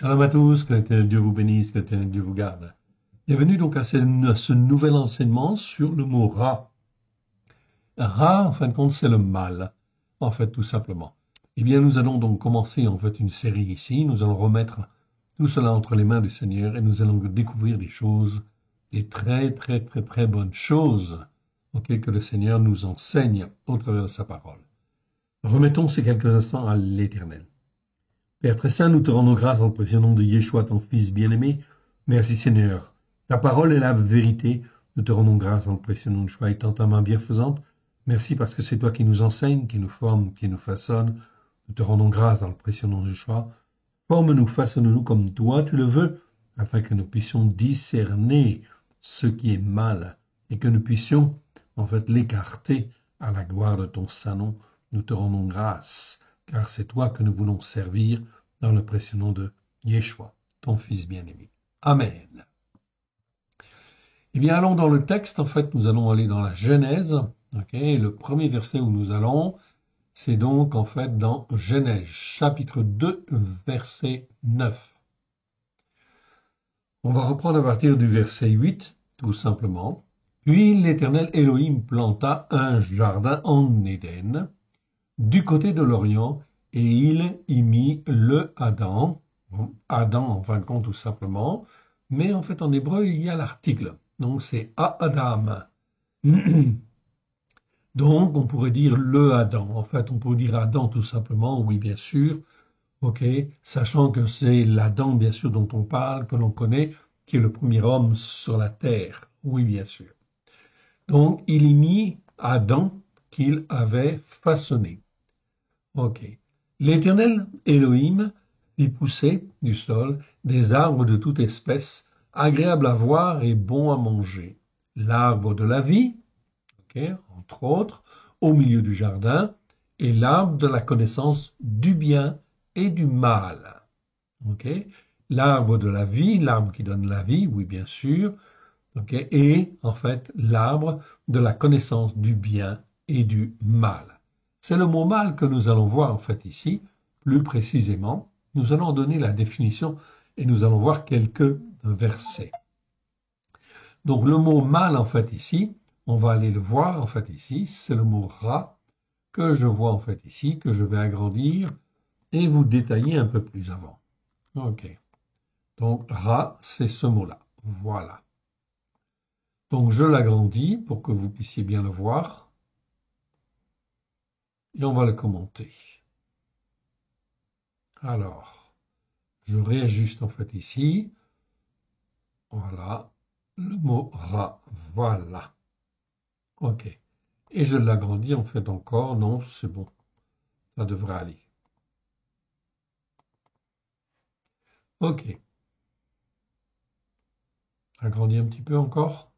Shalom à tous, que l'Éternel Dieu vous bénisse, que l'Éternel Dieu vous garde. Bienvenue donc à ce nouvel enseignement sur le mot Ra. Ra, en fin de compte, c'est le mal, en fait, tout simplement. Eh bien, nous allons donc commencer, en fait, une série ici. Nous allons remettre tout cela entre les mains du Seigneur et nous allons découvrir des choses, des très bonnes choses, ok, que le Seigneur nous enseigne au travers de sa parole. Remettons ces quelques instants à l'Éternel. Père très saint, nous te rendons grâce dans le précieux nom de Yeshua, ton Fils bien-aimé. Merci Seigneur. Ta parole est la vérité. Nous te rendons grâce dans le précieux nom de Yeshua, étant ta main bienfaisante. Merci parce que c'est toi qui nous enseigne, qui nous forme, qui nous façonne. Nous te rendons grâce dans le précieux nom de Yeshua. Forme-nous, façonne-nous comme toi tu le veux, afin que nous puissions discerner ce qui est mal et que nous puissions, en fait, l'écarter à la gloire de ton saint nom. Nous te rendons grâce, car c'est toi que nous voulons servir dans le précieux nom de Yeshua, ton Fils bien-aimé. Amen. Eh bien, allons dans le texte. En fait, nous allons aller dans la Genèse. Okay, le premier verset où nous allons, c'est donc en fait dans Genèse, chapitre 2, verset 9. On va reprendre à partir du verset 8, tout simplement. Puis l'Éternel Elohim planta un jardin en Éden, du côté de l'Orient, et il y mit le Adam. Bon, Adam, en fin de compte, tout simplement. Mais en fait, en hébreu, il y a l'article. Donc, c'est Adam. Donc, on pourrait dire le Adam. En fait, on pourrait dire Adam tout simplement, oui, bien sûr. Ok, sachant que c'est l'Adam, bien sûr, dont on parle, que l'on connaît, qui est le premier homme sur la terre. Oui, bien sûr. Donc, il y mit Adam qu'il avait façonné. Ok. L'Éternel Elohim fit pousser du sol des arbres de toute espèce, agréables à voir et bons à manger. L'arbre de la vie, okay, entre autres, au milieu du jardin, et l'arbre de la connaissance du bien et du mal. Okay. L'arbre de la vie, l'arbre qui donne la vie, oui bien sûr, okay, et en fait l'arbre de la connaissance du bien et du mal. C'est le mot mal que nous allons voir en fait ici, plus précisément. Nous allons donner la définition et nous allons voir quelques versets. Donc le mot mal en fait ici, on va aller le voir en fait ici, c'est le mot ra que je vois en fait ici, que je vais agrandir et vous détailler un peu plus avant. Ok. Donc ra, c'est ce mot-là. Voilà. Donc je l'agrandis pour que vous puissiez bien le voir. Et on va le commenter. Alors, je réajuste en fait ici. Voilà. Le mot ra. Voilà. Ok. Et je l'agrandis en fait encore. Non, c'est bon. Ça devrait aller. Ok. Agrandis un petit peu encore.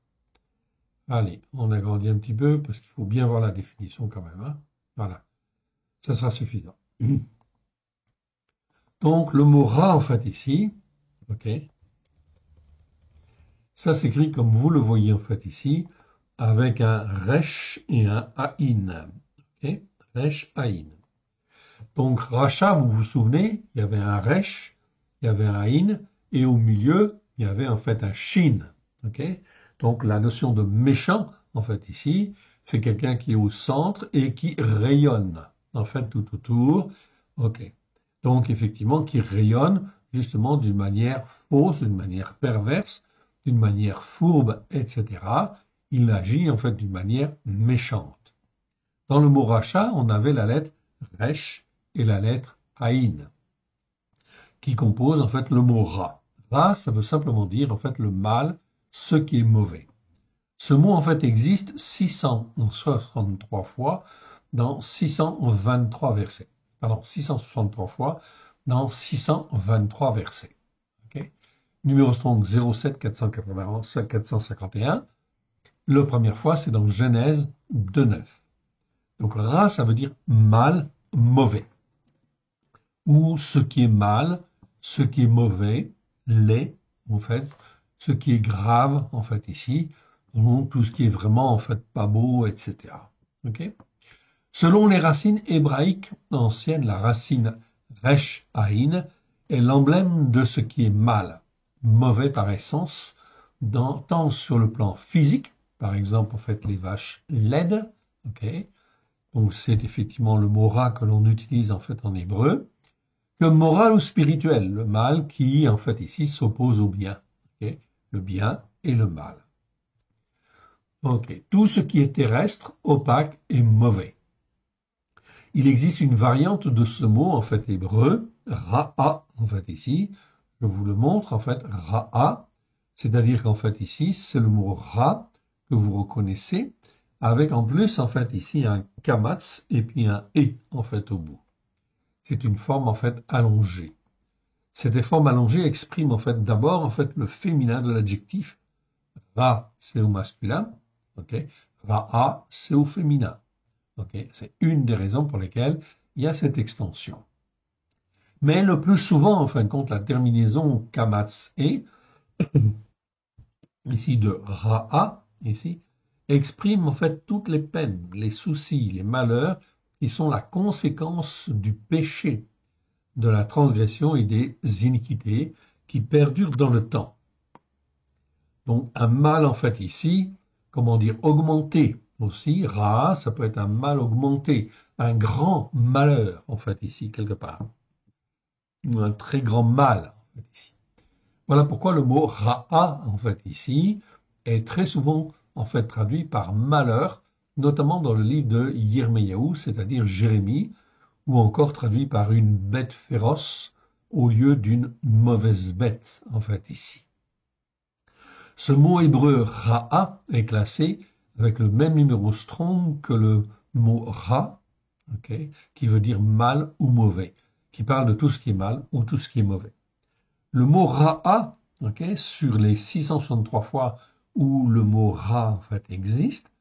Allez, on agrandit un petit peu parce qu'il faut bien voir la définition quand même. Hein. Voilà. Ça sera suffisant. Donc, le mot ra, en fait, ici, ok, ça s'écrit comme vous le voyez, en fait, ici, avec un resh et un aïn. Ok, resh, aïn. Donc, racha, vous vous souvenez, il y avait un resh, il y avait un aïn, et au milieu, il y avait en fait un shin. Ok, donc, la notion de méchant, en fait, ici, c'est quelqu'un qui est au centre et qui rayonne, en fait, tout autour. Ok. Donc, effectivement, qui rayonne justement d'une manière fausse, d'une manière perverse, d'une manière fourbe, etc. Il agit en fait d'une manière méchante. Dans le mot rachat, on avait la lettre resh et la lettre aïn, qui composent en fait le mot ra. Ra, ça veut simplement dire en fait le mal, ce qui est mauvais. Ce mot en fait existe 663 fois dans 623 versets. Pardon, 663 fois dans 623 versets. Okay. Numéro strong 07 491 451. La première fois, c'est dans Genèse 2.9. Donc, ra, ça veut dire mal, mauvais. Ou ce qui est mal, ce qui est mauvais, laid, en fait, ce qui est grave, en fait, ici. Donc, tout ce qui est vraiment, en fait, pas beau, etc. Okay. Selon les racines hébraïques anciennes, la racine resh aïn est l'emblème de ce qui est mal, mauvais par essence, tant sur le plan physique, par exemple, en fait, les vaches laides, ok, donc c'est effectivement le mot ra que l'on utilise en fait en hébreu, que moral ou spirituel, le mal qui en fait ici s'oppose au bien, ok, le bien et le mal. Ok, tout ce qui est terrestre, opaque et mauvais. Il existe une variante de ce mot en fait hébreu, ra'a en fait ici, je vous le montre en fait, ra'a, c'est-à-dire qu'en fait ici c'est le mot ra que vous reconnaissez, avec en plus en fait ici un kamatz et puis un et en fait au bout. C'est une forme en fait allongée. Cette forme allongée exprime en fait d'abord en fait le féminin de l'adjectif. Ra c'est au masculin, ok. Ra'a c'est au féminin. Okay, c'est une des raisons pour lesquelles il y a cette extension. Mais le plus souvent, en fin de compte, la terminaison kamatz e, ici de ra'a, ici, exprime en fait toutes les peines, les soucis, les malheurs qui sont la conséquence du péché, de la transgression et des iniquités qui perdurent dans le temps. Donc un mal en fait ici, comment dire, augmenté aussi, ra, ça peut être un mal augmenté, un grand malheur en fait ici quelque part, ou un très grand mal en fait ici. Voilà pourquoi le mot ra'a en fait ici est très souvent en fait traduit par malheur, notamment dans le livre de Yirmiyahu, c'est-à-dire Jérémie, ou encore traduit par une bête féroce au lieu d'une mauvaise bête en fait ici. Ce mot hébreu ra'a est classé avec le même numéro strong que le mot ra, okay, qui veut dire mal ou mauvais, qui parle de tout ce qui est mal ou tout ce qui est mauvais. Le mot ra'a, okay, sur les 663 fois où le mot ra en fait existe,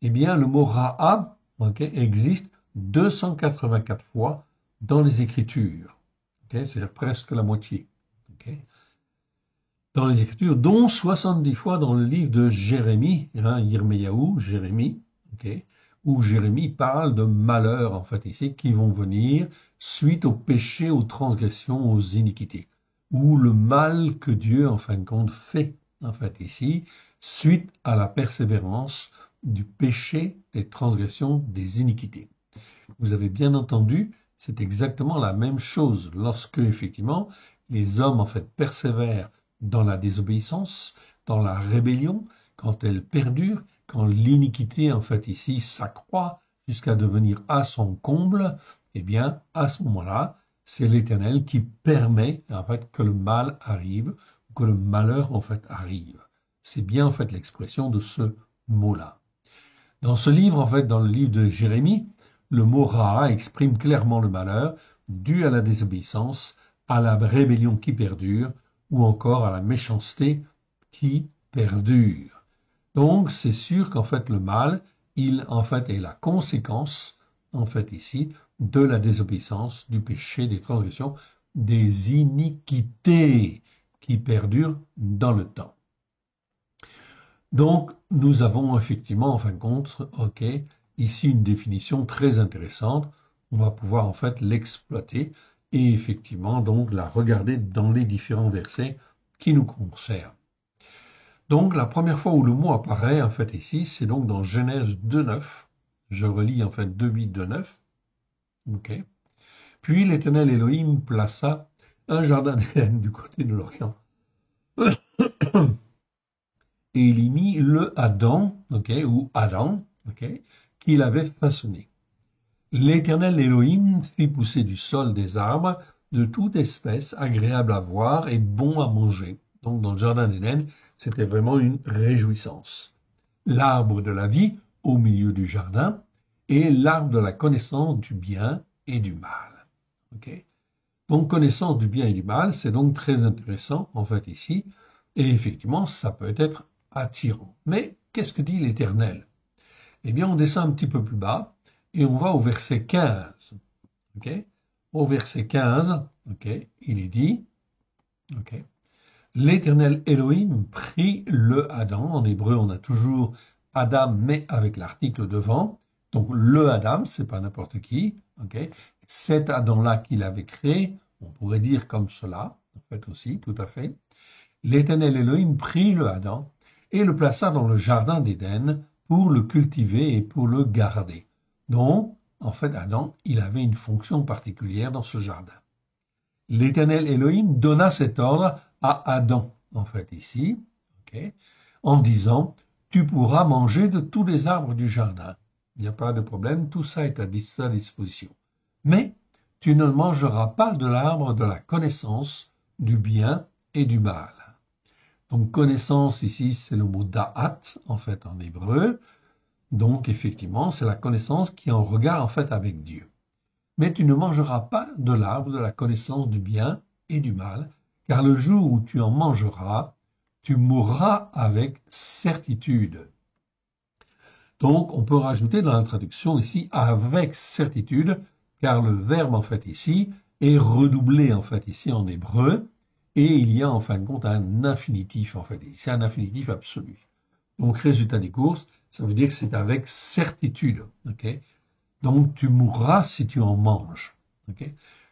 eh bien le mot ra'a, okay, existe 284 fois dans les Écritures, okay, c'est-à-dire presque la moitié. Okay, dans les Écritures, dont 70 fois dans le livre de Jérémie, Yirmiyahu, Jérémie, okay, où Jérémie parle de malheurs, en fait, ici, qui vont venir suite aux péchés, aux transgressions, aux iniquités, ou le mal que Dieu, en fin de compte, fait, en fait, ici, suite à la persévérance du péché, des transgressions, des iniquités. Vous avez bien entendu, c'est exactement la même chose lorsque, effectivement, les hommes, en fait, persévèrent dans la désobéissance, dans la rébellion, quand elle perdure, quand l'iniquité, en fait, ici, s'accroît jusqu'à devenir à son comble, eh bien, à ce moment-là, c'est l'Éternel qui permet, en fait, que le mal arrive, que le malheur, en fait, arrive. C'est bien, en fait, l'expression de ce mot-là. Dans ce livre, en fait, dans le livre de Jérémie, le mot Ra exprime clairement le malheur dû à la désobéissance, à la rébellion qui perdure, ou encore à la méchanceté qui perdure. Donc, c'est sûr qu'en fait, le mal, il en fait est la conséquence, en fait ici, de la désobéissance, du péché, des transgressions, des iniquités qui perdurent dans le temps. Donc, nous avons effectivement, en fin de compte, ok, ici une définition très intéressante. On va pouvoir en fait l'exploiter et effectivement donc la regarder dans les différents versets qui nous concernent. Donc, la première fois où le mot apparaît en fait ici, c'est donc dans Genèse 2.9. Je relis en fait 2.8, 2.9. Ok. Puis l'Éternel Elohim plaça un jardin d'Éden du côté de l'Orient. Et il y mit le Adam, okay, ou Adam, okay, qu'il avait façonné. L'Éternel Elohim fit pousser du sol des arbres de toute espèce, agréables à voir et bons à manger. Donc dans le jardin d'Éden, c'était vraiment une réjouissance. L'arbre de la vie au milieu du jardin et l'arbre de la connaissance du bien et du mal. Okay. Donc connaissance du bien et du mal, c'est donc très intéressant en fait ici. Et effectivement, ça peut être attirant. Mais qu'est-ce que dit l'Éternel? Eh bien, on descend un petit peu plus bas et on va au verset 15. Okay? Au verset 15, okay, il est dit, okay, l'Éternel Elohim prit le Adam. En hébreu, on a toujours Adam, mais avec l'article devant. Donc, le Adam, c'est pas n'importe qui. Okay? Cet Adam-là qu'il avait créé, On pourrait dire comme cela, en fait aussi, tout à fait. L'Éternel Elohim prit le Adam et le plaça dans le jardin d'Éden pour le cultiver et pour le garder. Donc, en fait, Adam, il avait une fonction particulière dans ce jardin. L'Éternel Elohim donna cet ordre à Adam, en fait, ici, okay, en disant, tu pourras manger de tous les arbres du jardin. Il n'y a pas de problème, tout ça est à ta disposition. Mais tu ne mangeras pas de l'arbre de la connaissance du bien et du mal. Donc, connaissance ici, c'est le mot da'at, en fait, en hébreu. Donc, effectivement, c'est la connaissance qui est en regard, en fait, avec Dieu. Mais tu ne mangeras pas de l'arbre de la connaissance du bien et du mal, car le jour où tu en mangeras, tu mourras avec certitude. Donc, on peut rajouter dans la traduction ici avec certitude, car le verbe en fait ici est redoublé en fait ici en hébreu, et il y a en fin de compte un infinitif en fait ici, c'est un infinitif absolu. Donc, résultat des courses, ça veut dire que c'est avec certitude, ok? Donc, tu mourras si tu en manges, ok?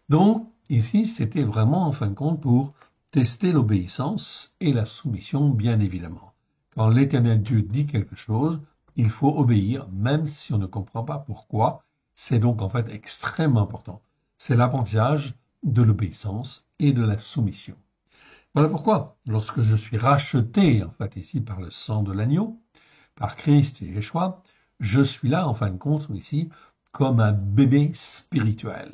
Donc, ici, c'était vraiment en fin de compte pour tester l'obéissance et la soumission, bien évidemment. Quand l'Éternel Dieu dit quelque chose, il faut obéir, même si on ne comprend pas pourquoi. C'est donc en fait extrêmement important. C'est l'apprentissage de l'obéissance et de la soumission. Voilà pourquoi, lorsque je suis racheté, en fait, ici, par le sang de l'agneau, par Christ et Yeshua, je suis là, en fin de compte, ici, comme un bébé spirituel.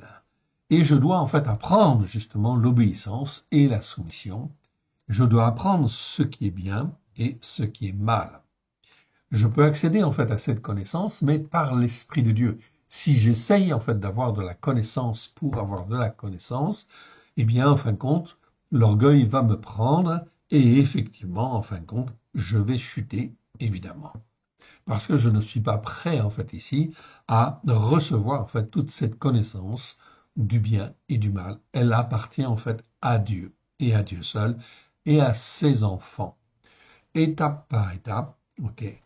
Et je dois, en fait, apprendre, justement, l'obéissance et la soumission. Je dois apprendre ce qui est bien et ce qui est mal. Je peux accéder, en fait, à cette connaissance, mais par l'Esprit de Dieu. Si j'essaye, en fait, d'avoir de la connaissance pour avoir de la connaissance, eh bien, en fin de compte, l'orgueil va me prendre et effectivement, en fin de compte, je vais chuter, évidemment. Parce que je ne suis pas prêt, en fait, ici, à recevoir, en fait, toute cette connaissance du bien et du mal. Elle appartient, en fait, à Dieu et à Dieu seul et à ses enfants. Étape par étape, ok.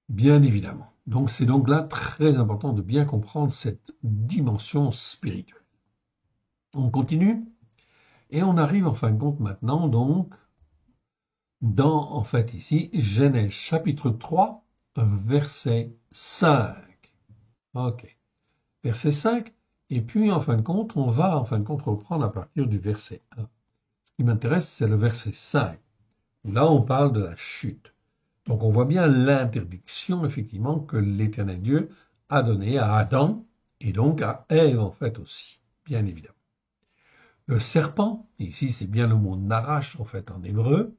Bien évidemment. Donc, c'est donc là très important de bien comprendre cette dimension spirituelle. On continue et on arrive en fin de compte maintenant, donc, dans, en fait, ici, Genèse chapitre 3, verset 5. Ok. Verset 5. Et puis, en fin de compte, on va, en fin de compte, reprendre à partir du verset 1. Ce qui m'intéresse, c'est le verset 5. Là, on parle de la chute. Donc, on voit bien l'interdiction, effectivement, que l'Éternel Dieu a donnée à Adam et donc à Ève, en fait, aussi, bien évidemment. Le serpent, ici, c'est bien le mot narash, en fait, en hébreu,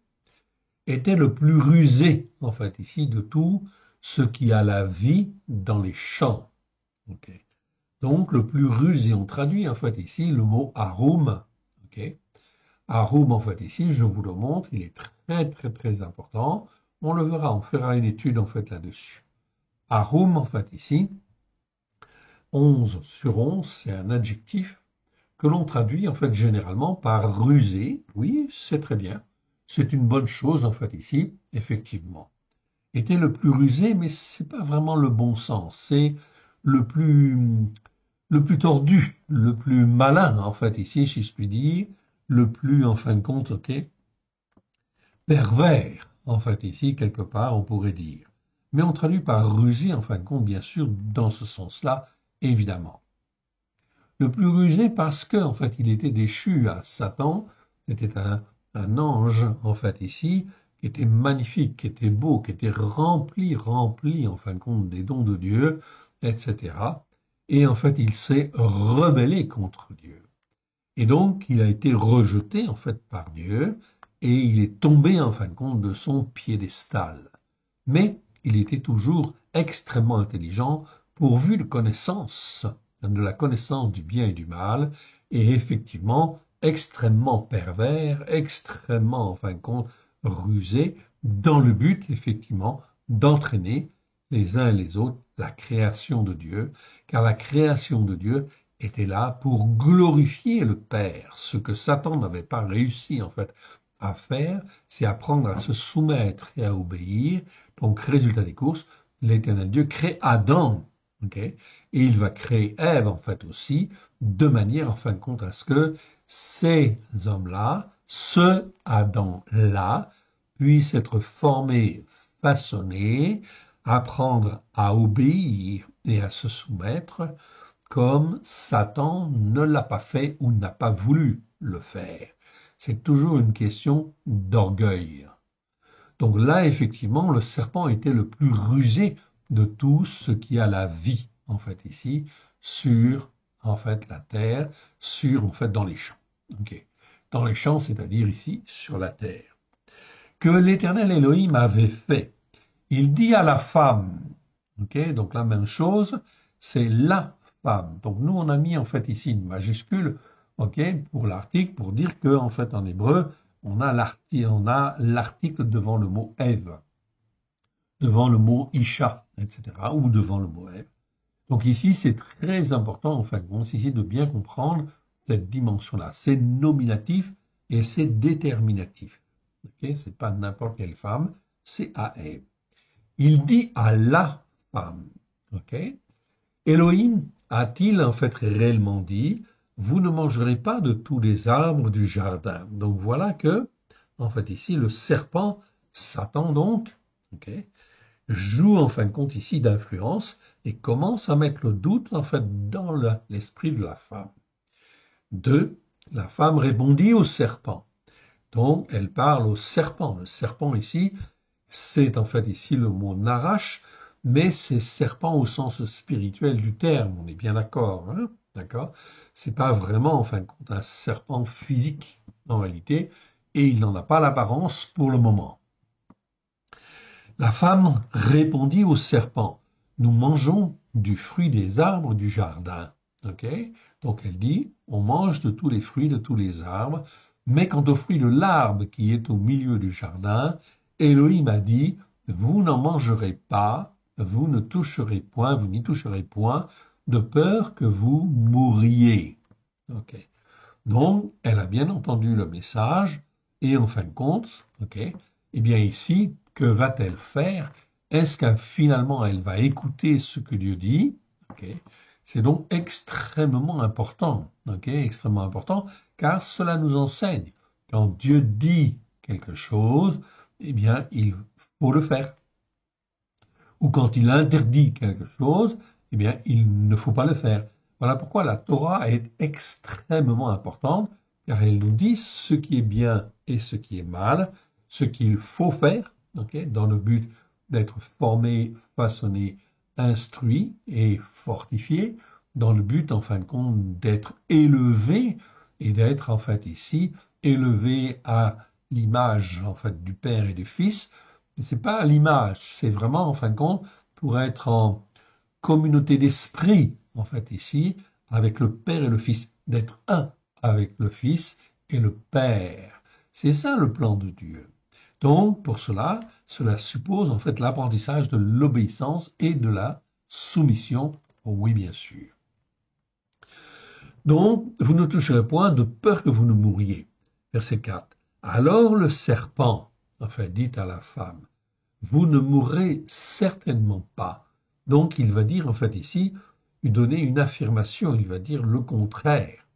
était le plus rusé, en fait, ici, de tout ce qui a la vie dans les champs. Okay. Donc, le plus rusé, on traduit, en fait, ici, le mot arum. Okay. Arum, en fait, ici, je vous le montre, il est très, très, très important. On le verra, on fera une étude, en fait, là-dessus. Arum, en fait, ici, 11 sur 11, c'est un adjectif que l'on traduit, en fait, généralement par rusé. Oui, c'est très bien. C'est une bonne chose, en fait, ici, effectivement. Était le plus rusé, mais c'est pas vraiment le bon sens. C'est le plus tordu, le plus malin, en fait, ici, si je puis dire, le plus, en fin de compte, ok, pervers, en fait, ici, quelque part, on pourrait dire. Mais on traduit par rusé, en fin de compte, bien sûr, dans ce sens-là, évidemment. Le plus rusé parce que, en fait, il était déchu à Satan, c'était un ange, en fait, ici, qui était magnifique, qui était beau, qui était rempli, en fin de compte, des dons de Dieu, etc. Et en fait, il s'est rebellé contre Dieu. Et donc, il a été rejeté, en fait, par Dieu, et il est tombé, en fin de compte, de son piédestal. Mais il était toujours extrêmement intelligent, pourvu de connaissance, de la connaissance du bien et du mal, et effectivement extrêmement pervers, extrêmement, en fin de compte, rusé, dans le but, effectivement, d'entraîner les uns et les autres la création de Dieu, car la création de Dieu était là pour glorifier le Père. Ce que Satan n'avait pas réussi, en fait, à faire, c'est apprendre à se soumettre et à obéir. Donc, résultat des courses, l'Éternel Dieu crée Adam, ok? Et il va créer Ève, en fait, aussi, de manière, en fin de compte, à ce que ces hommes-là, ce Adam-là, puissent être formés, façonnés, apprendre à obéir et à se soumettre, comme Satan ne l'a pas fait ou n'a pas voulu le faire. C'est toujours une question d'orgueil. Donc là, effectivement, le serpent était le plus rusé de tout ce qui a la vie, en fait, ici, sur, en fait, la terre, sur, en fait, dans les champs. Okay. Dans les champs, c'est-à-dire ici, sur la terre. Que l'Éternel Elohim avait fait. Il dit à la femme, ok, donc la même chose, c'est la femme. Donc nous, on a mis, en fait, ici une majuscule, ok, pour l'article, pour dire que, en fait, en hébreu, on a l'article devant le mot Ève, devant le mot Isha, etc., ou devant le mot Ève. Donc ici, c'est très important, en fait, ici, de bien comprendre cette dimension-là. C'est nominatif et c'est déterminatif. Okay, c'est pas n'importe quelle femme, c'est à Ève. Il dit à la femme. Ok. Elohim a-t-il en fait réellement dit, vous ne mangerez pas de tous les arbres du jardin. Donc voilà que, en fait ici, le serpent, Satan donc, okay, joue en fin de compte ici d'influence et commence à mettre le doute en fait dans l'esprit de la femme. 2. La femme répondit au serpent. Donc elle parle au serpent. Le serpent ici, c'est en fait ici le mot narash, mais c'est serpent au sens spirituel du terme, on est bien d'accord, hein, d'accord? C'est pas vraiment, en fin de compte, un serpent physique, en réalité, et il n'en a pas l'apparence pour le moment. La femme répondit au serpent, nous mangeons du fruit des arbres du jardin, ok? Donc elle dit, on mange de tous les fruits de tous les arbres, mais quant au fruit de l'arbre qui est au milieu du jardin, Elohim a dit, vous n'en mangerez pas, vous ne toucherez point, vous n'y toucherez point, de peur que vous mouriez. Okay. Donc, elle a bien entendu le message, et en fin de compte, okay, eh bien ici, que va-t-elle faire? Est-ce que finalement elle va écouter ce que Dieu dit? Okay. C'est donc extrêmement important, okay, extrêmement important, car cela nous enseigne. Quand Dieu dit quelque chose, eh bien, il faut le faire. Ou quand il interdit quelque chose, eh bien, il ne faut pas le faire. Voilà pourquoi la Torah est extrêmement importante, car elle nous dit ce qui est bien et ce qui est mal, ce qu'il faut faire, okay, dans le but d'être formé, façonné, instruit et fortifié, dans le but, en fin de compte, d'être élevé et d'être, en fait, ici, élevé à l'image, en fait, du Père et du Fils. C'est pas l'image, c'est vraiment, en fin de compte, pour être en communauté d'esprit, en fait, ici, avec le Père et le Fils, d'être un avec le Fils et le Père. C'est ça le plan de Dieu. Donc, pour cela, cela suppose en fait l'apprentissage de l'obéissance et de la soumission, oui, bien sûr. Donc, vous ne toucherez point de peur que vous ne mouriez. Verset 4. Alors le serpent, enfin, dit à la femme, vous ne mourrez certainement pas. Donc, il va dire, en fait, ici, lui donner une affirmation, il va dire le contraire.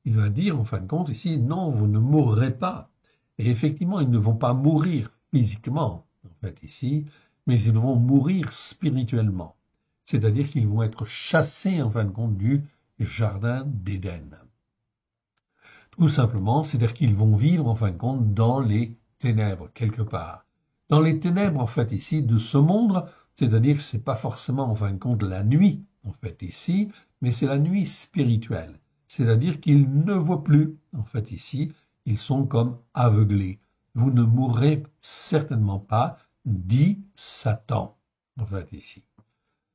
Il va dire, en fin de compte, ici, non, vous ne mourrez pas. Et effectivement, ils ne vont pas mourir physiquement, en fait, ici, mais ils vont mourir spirituellement. C'est-à-dire qu'ils vont être chassés, en fin de compte, du jardin d'Éden. Tout simplement, c'est-à-dire qu'ils vont vivre, en fin de compte, dans les ténèbres, quelque part. Dans les ténèbres, en fait, ici, de ce monde, c'est-à-dire que c'est pas forcément, en fin de compte, la nuit, en fait, ici, mais c'est la nuit spirituelle. C'est-à-dire qu'ils ne voient plus, en fait, ici, ils sont comme aveuglés. Vous ne mourrez certainement pas, dit Satan, en fait, ici.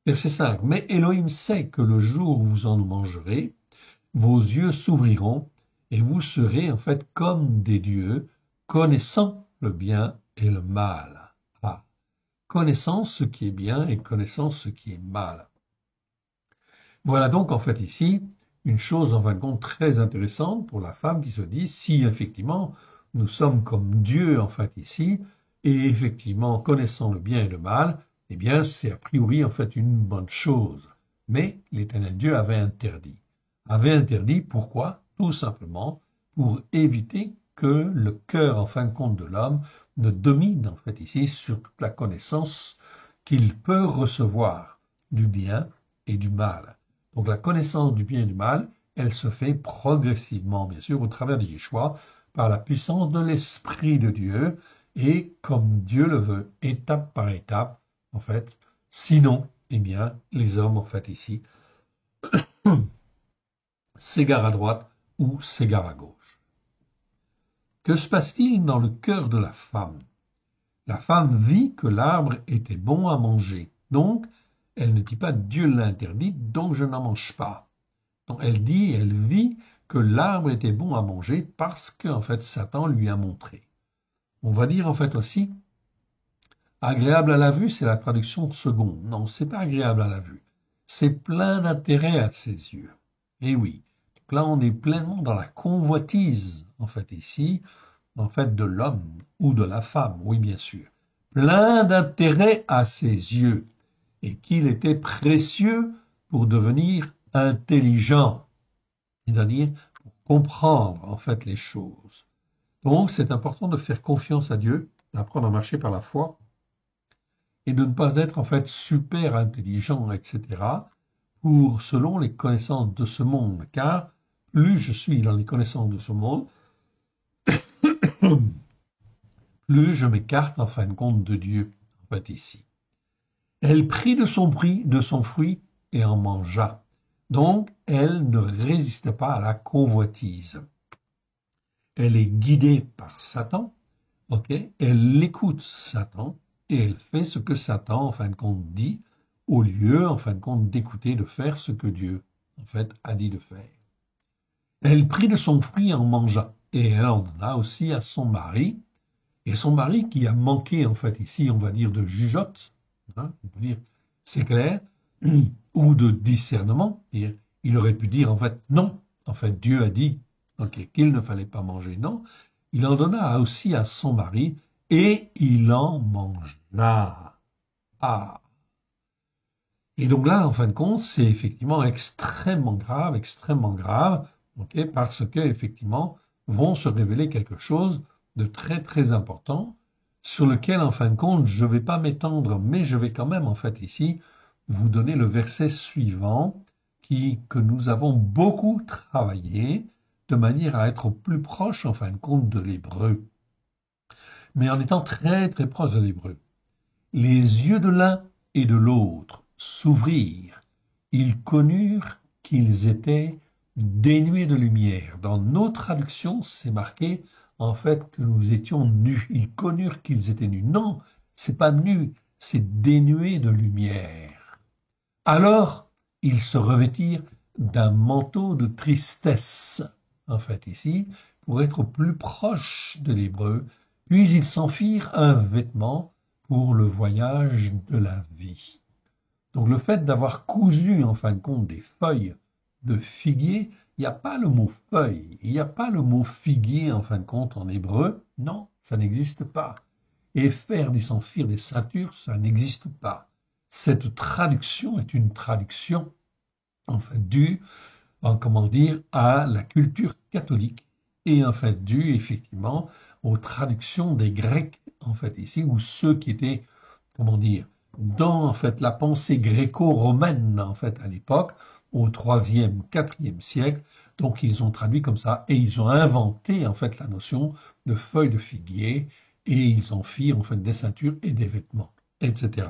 Verset 5. Mais Elohim sait que le jour où vous en mangerez, vos yeux s'ouvriront et vous serez en fait comme des dieux, connaissant le bien et le mal. Ah, connaissant ce qui est bien et connaissant ce qui est mal. Voilà donc en fait ici une chose en fin de compte très intéressante pour la femme qui se dit si effectivement nous sommes comme Dieu en fait ici et effectivement connaissant le bien et le mal, eh bien c'est a priori en fait une bonne chose. Mais l'Éternel Dieu avait interdit. Avait interdit, pourquoi? Tout simplement pour éviter que le cœur, en fin de compte, de l'homme ne domine, en fait, ici, sur toute la connaissance qu'il peut recevoir du bien et du mal. Donc la connaissance du bien et du mal, elle se fait progressivement, bien sûr, au travers de Yeshua, par la puissance de l'Esprit de Dieu, et comme Dieu le veut, étape par étape, en fait. Sinon, eh bien, les hommes, en fait, ici, s'égarent à droite ou s'égarent à gauche. Que se passe-t-il dans le cœur de la femme? La femme vit que l'arbre était bon à manger, donc elle ne dit pas Dieu l'interdit, donc je n'en mange pas. Donc elle dit, elle vit que l'arbre était bon à manger parce que en fait Satan lui a montré. On va dire en fait aussi agréable à la vue, c'est la traduction seconde. Non, c'est pas agréable à la vue. C'est plein d'intérêt à ses yeux. Et oui. Donc là, on est pleinement dans la convoitise, en fait, ici, en fait, de l'homme ou de la femme, oui, bien sûr. Plein d'intérêt à ses yeux. Et qu'il était précieux pour devenir intelligent. C'est-à-dire pour comprendre, en fait, les choses. Donc, c'est important de faire confiance à Dieu, d'apprendre à marcher par la foi, et de ne pas être en fait super intelligent, etc., pour selon les connaissances de ce monde. Car plus je suis dans les connaissances de ce monde, plus je m'écarte en fin de compte de Dieu, en fait ici. Elle prit de son fruit et en mangea. Donc, elle ne résiste pas à la convoitise. Elle est guidée par Satan, ok? Elle écoute Satan, et elle fait ce que Satan, en fin de compte, dit, au lieu, en fin de compte, d'écouter, de faire ce que Dieu, en fait, a dit de faire. Elle prit de son fruit et en mangea, et elle en donna aussi à son mari, et son mari qui a manqué, en fait, ici, on va dire, de jugeote, hein, on peut dire, c'est clair, ou de discernement, il aurait pu dire, en fait, non, en fait, Dieu a dit, ok, qu'il ne fallait pas manger, non, il en donna aussi à son mari, et il en mangea. Ah. Et donc là, en fin de compte, c'est effectivement extrêmement grave, ok, parce que effectivement, vont se révéler quelque chose de très très important, sur lequel, en fin de compte, je ne vais pas m'étendre, mais je vais quand même, en fait, ici, vous donner le verset suivant, que nous avons beaucoup travaillé, de manière à être au plus proche, en fin de compte, de l'hébreu. Mais en étant très très proche de l'hébreu. Les yeux de l'un et de l'autre s'ouvrirent. Ils connurent qu'ils étaient dénués de lumière. Dans nos traductions, c'est marqué en fait que nous étions nus. Ils connurent qu'ils étaient nus. Non, c'est pas nus, c'est dénué de lumière. Alors, ils se revêtirent d'un manteau de tristesse, en fait ici, pour être plus proche de l'hébreu, puis ils s'en firent un vêtement pour le voyage de la vie. Donc le fait d'avoir cousu, en fin de compte, des feuilles de figuier, il n'y a pas le mot feuille, il n'y a pas le mot figuier, en fin de compte, en hébreu, non, ça n'existe pas. Et faire des s'enfuir des ceintures, ça n'existe pas. Cette traduction est une traduction, en fait, due, comment dire, à la culture catholique et en fait due, effectivement, aux traductions des Grecs, en fait, ici, ou ceux qui étaient, comment dire, dans, en fait, la pensée gréco-romaine, en fait, à l'époque, au IIIe, IVe siècle. Donc, ils ont traduit comme ça et ils ont inventé, en fait, la notion de feuilles de figuier et ils en firent, en fait, des ceintures et des vêtements, etc.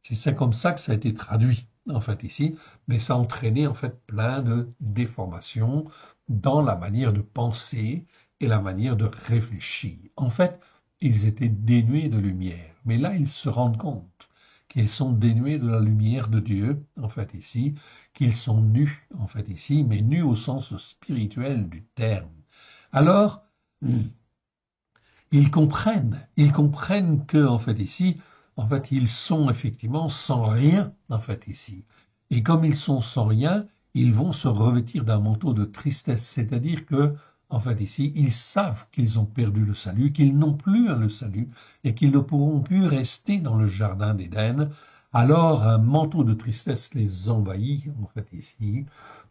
C'est comme ça que ça a été traduit, en fait, ici, mais ça a entraîné, en fait, plein de déformations dans la manière de penser et la manière de réfléchir. En fait, ils étaient dénués de lumière, mais là, ils se rendent compte qu'ils sont dénués de la lumière de Dieu, en fait, ici, qu'ils sont nus, en fait, ici, mais nus au sens spirituel du terme. Alors, ils comprennent que, en fait, ici, en fait, ils sont effectivement sans rien, en fait, ici. Et comme ils sont sans rien, ils vont se revêtir d'un manteau de tristesse, c'est-à-dire que, en fait, ici, ils savent qu'ils ont perdu le salut, qu'ils n'ont plus le salut, et qu'ils ne pourront plus rester dans le jardin d'Éden alors un manteau de tristesse les envahit, en fait, ici,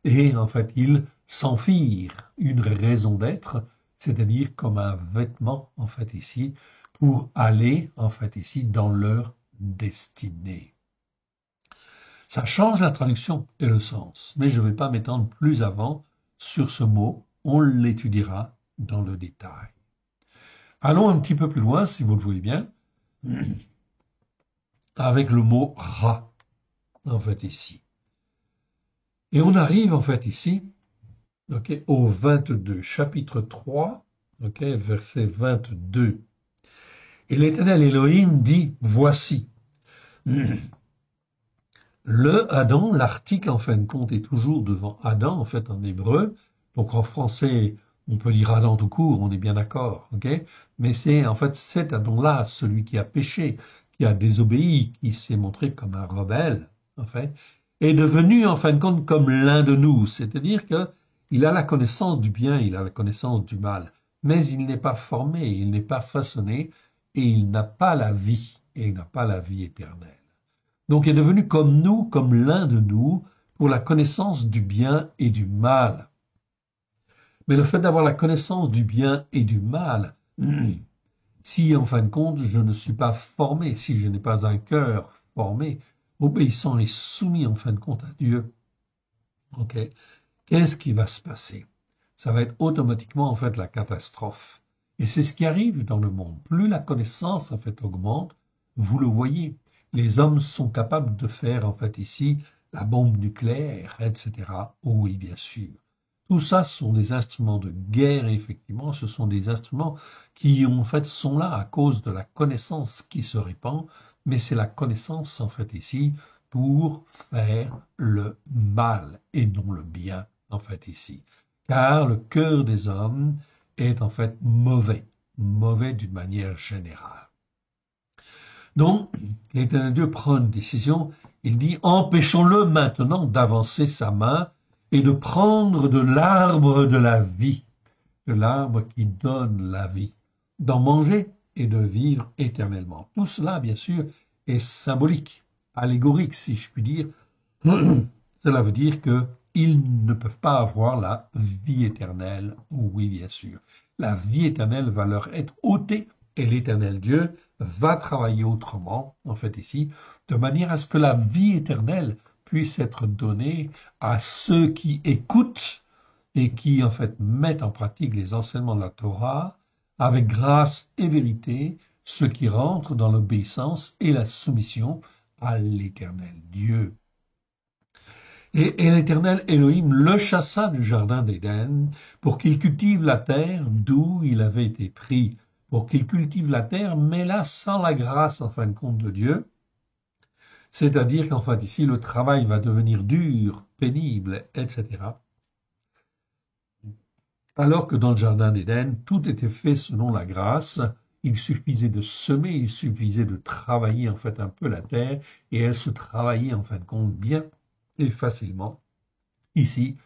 et en fait, ils s'en firent une raison d'être, c'est-à-dire comme un vêtement, en fait, ici, pour aller, en fait, ici, dans leur destinée. Ça change la traduction et le sens, mais je ne vais pas m'étendre plus avant sur ce mot, on l'étudiera dans le détail. Allons un petit peu plus loin, si vous le voulez bien, avec le mot ra, en fait, ici. Et on arrive, en fait, ici, okay, au 22, chapitre 3, okay, verset 22. Et l'Éternel Elohim dit, voici. Le Adam, l'article en fin de compte est toujours devant Adam, en fait, en hébreu. Donc en français, on peut dire Adam tout court, on est bien d'accord, ok? Mais c'est en fait cet Adam-là, celui qui a péché, qui a désobéi, qui s'est montré comme un rebelle, en fait, est devenu en fin de compte comme l'un de nous. C'est-à-dire que il a la connaissance du bien, il a la connaissance du mal, mais il n'est pas formé, il n'est pas façonné, et il n'a pas la vie, et il n'a pas la vie éternelle. Donc il est devenu comme nous, comme l'un de nous, pour la connaissance du bien et du mal. Mais le fait d'avoir la connaissance du bien et du mal, si en fin de compte je ne suis pas formé, si je n'ai pas un cœur formé, obéissant et soumis en fin de compte à Dieu, ok, qu'est-ce qui va se passer? Ça va être automatiquement en fait la catastrophe. Et c'est ce qui arrive dans le monde. Plus la connaissance en fait augmente, vous le voyez, les hommes sont capables de faire en fait ici la bombe nucléaire, etc. Oh oui, bien sûr. Tout ça sont des instruments de guerre, et effectivement, ce sont des instruments qui en fait sont là à cause de la connaissance qui se répand, mais c'est la connaissance en fait ici pour faire le mal et non le bien en fait ici. Car le cœur des hommes est en fait mauvais, mauvais d'une manière générale. Donc, l'Éternel Dieu prend une décision, il dit, empêchons-le maintenant d'avancer sa main et de prendre de l'arbre de la vie, de l'arbre qui donne la vie, d'en manger et de vivre éternellement. Tout cela, bien sûr, est symbolique, allégorique, si je puis dire. Cela veut dire qu'ils ne peuvent pas avoir la vie éternelle. Oui, bien sûr. La vie éternelle va leur être ôtée et l'Éternel Dieu va travailler autrement, en fait ici, de manière à ce que la vie éternelle puisse être donnée à ceux qui écoutent et qui, en fait, mettent en pratique les enseignements de la Torah avec grâce et vérité, ceux qui rentrent dans l'obéissance et la soumission à l'Éternel Dieu. Et l'Éternel Elohim le chassa du jardin d'Éden pour qu'il cultive la terre d'où il avait été pris, pour qu'il cultive la terre, mais là sans la grâce en fin de compte de Dieu. C'est-à-dire qu'en fait ici le travail va devenir dur, pénible, etc. Alors que dans le jardin d'Éden, tout était fait selon la grâce. Il suffisait de semer, il suffisait de travailler en fait un peu la terre, et elle se travaillait en fin de compte bien et facilement. Ici,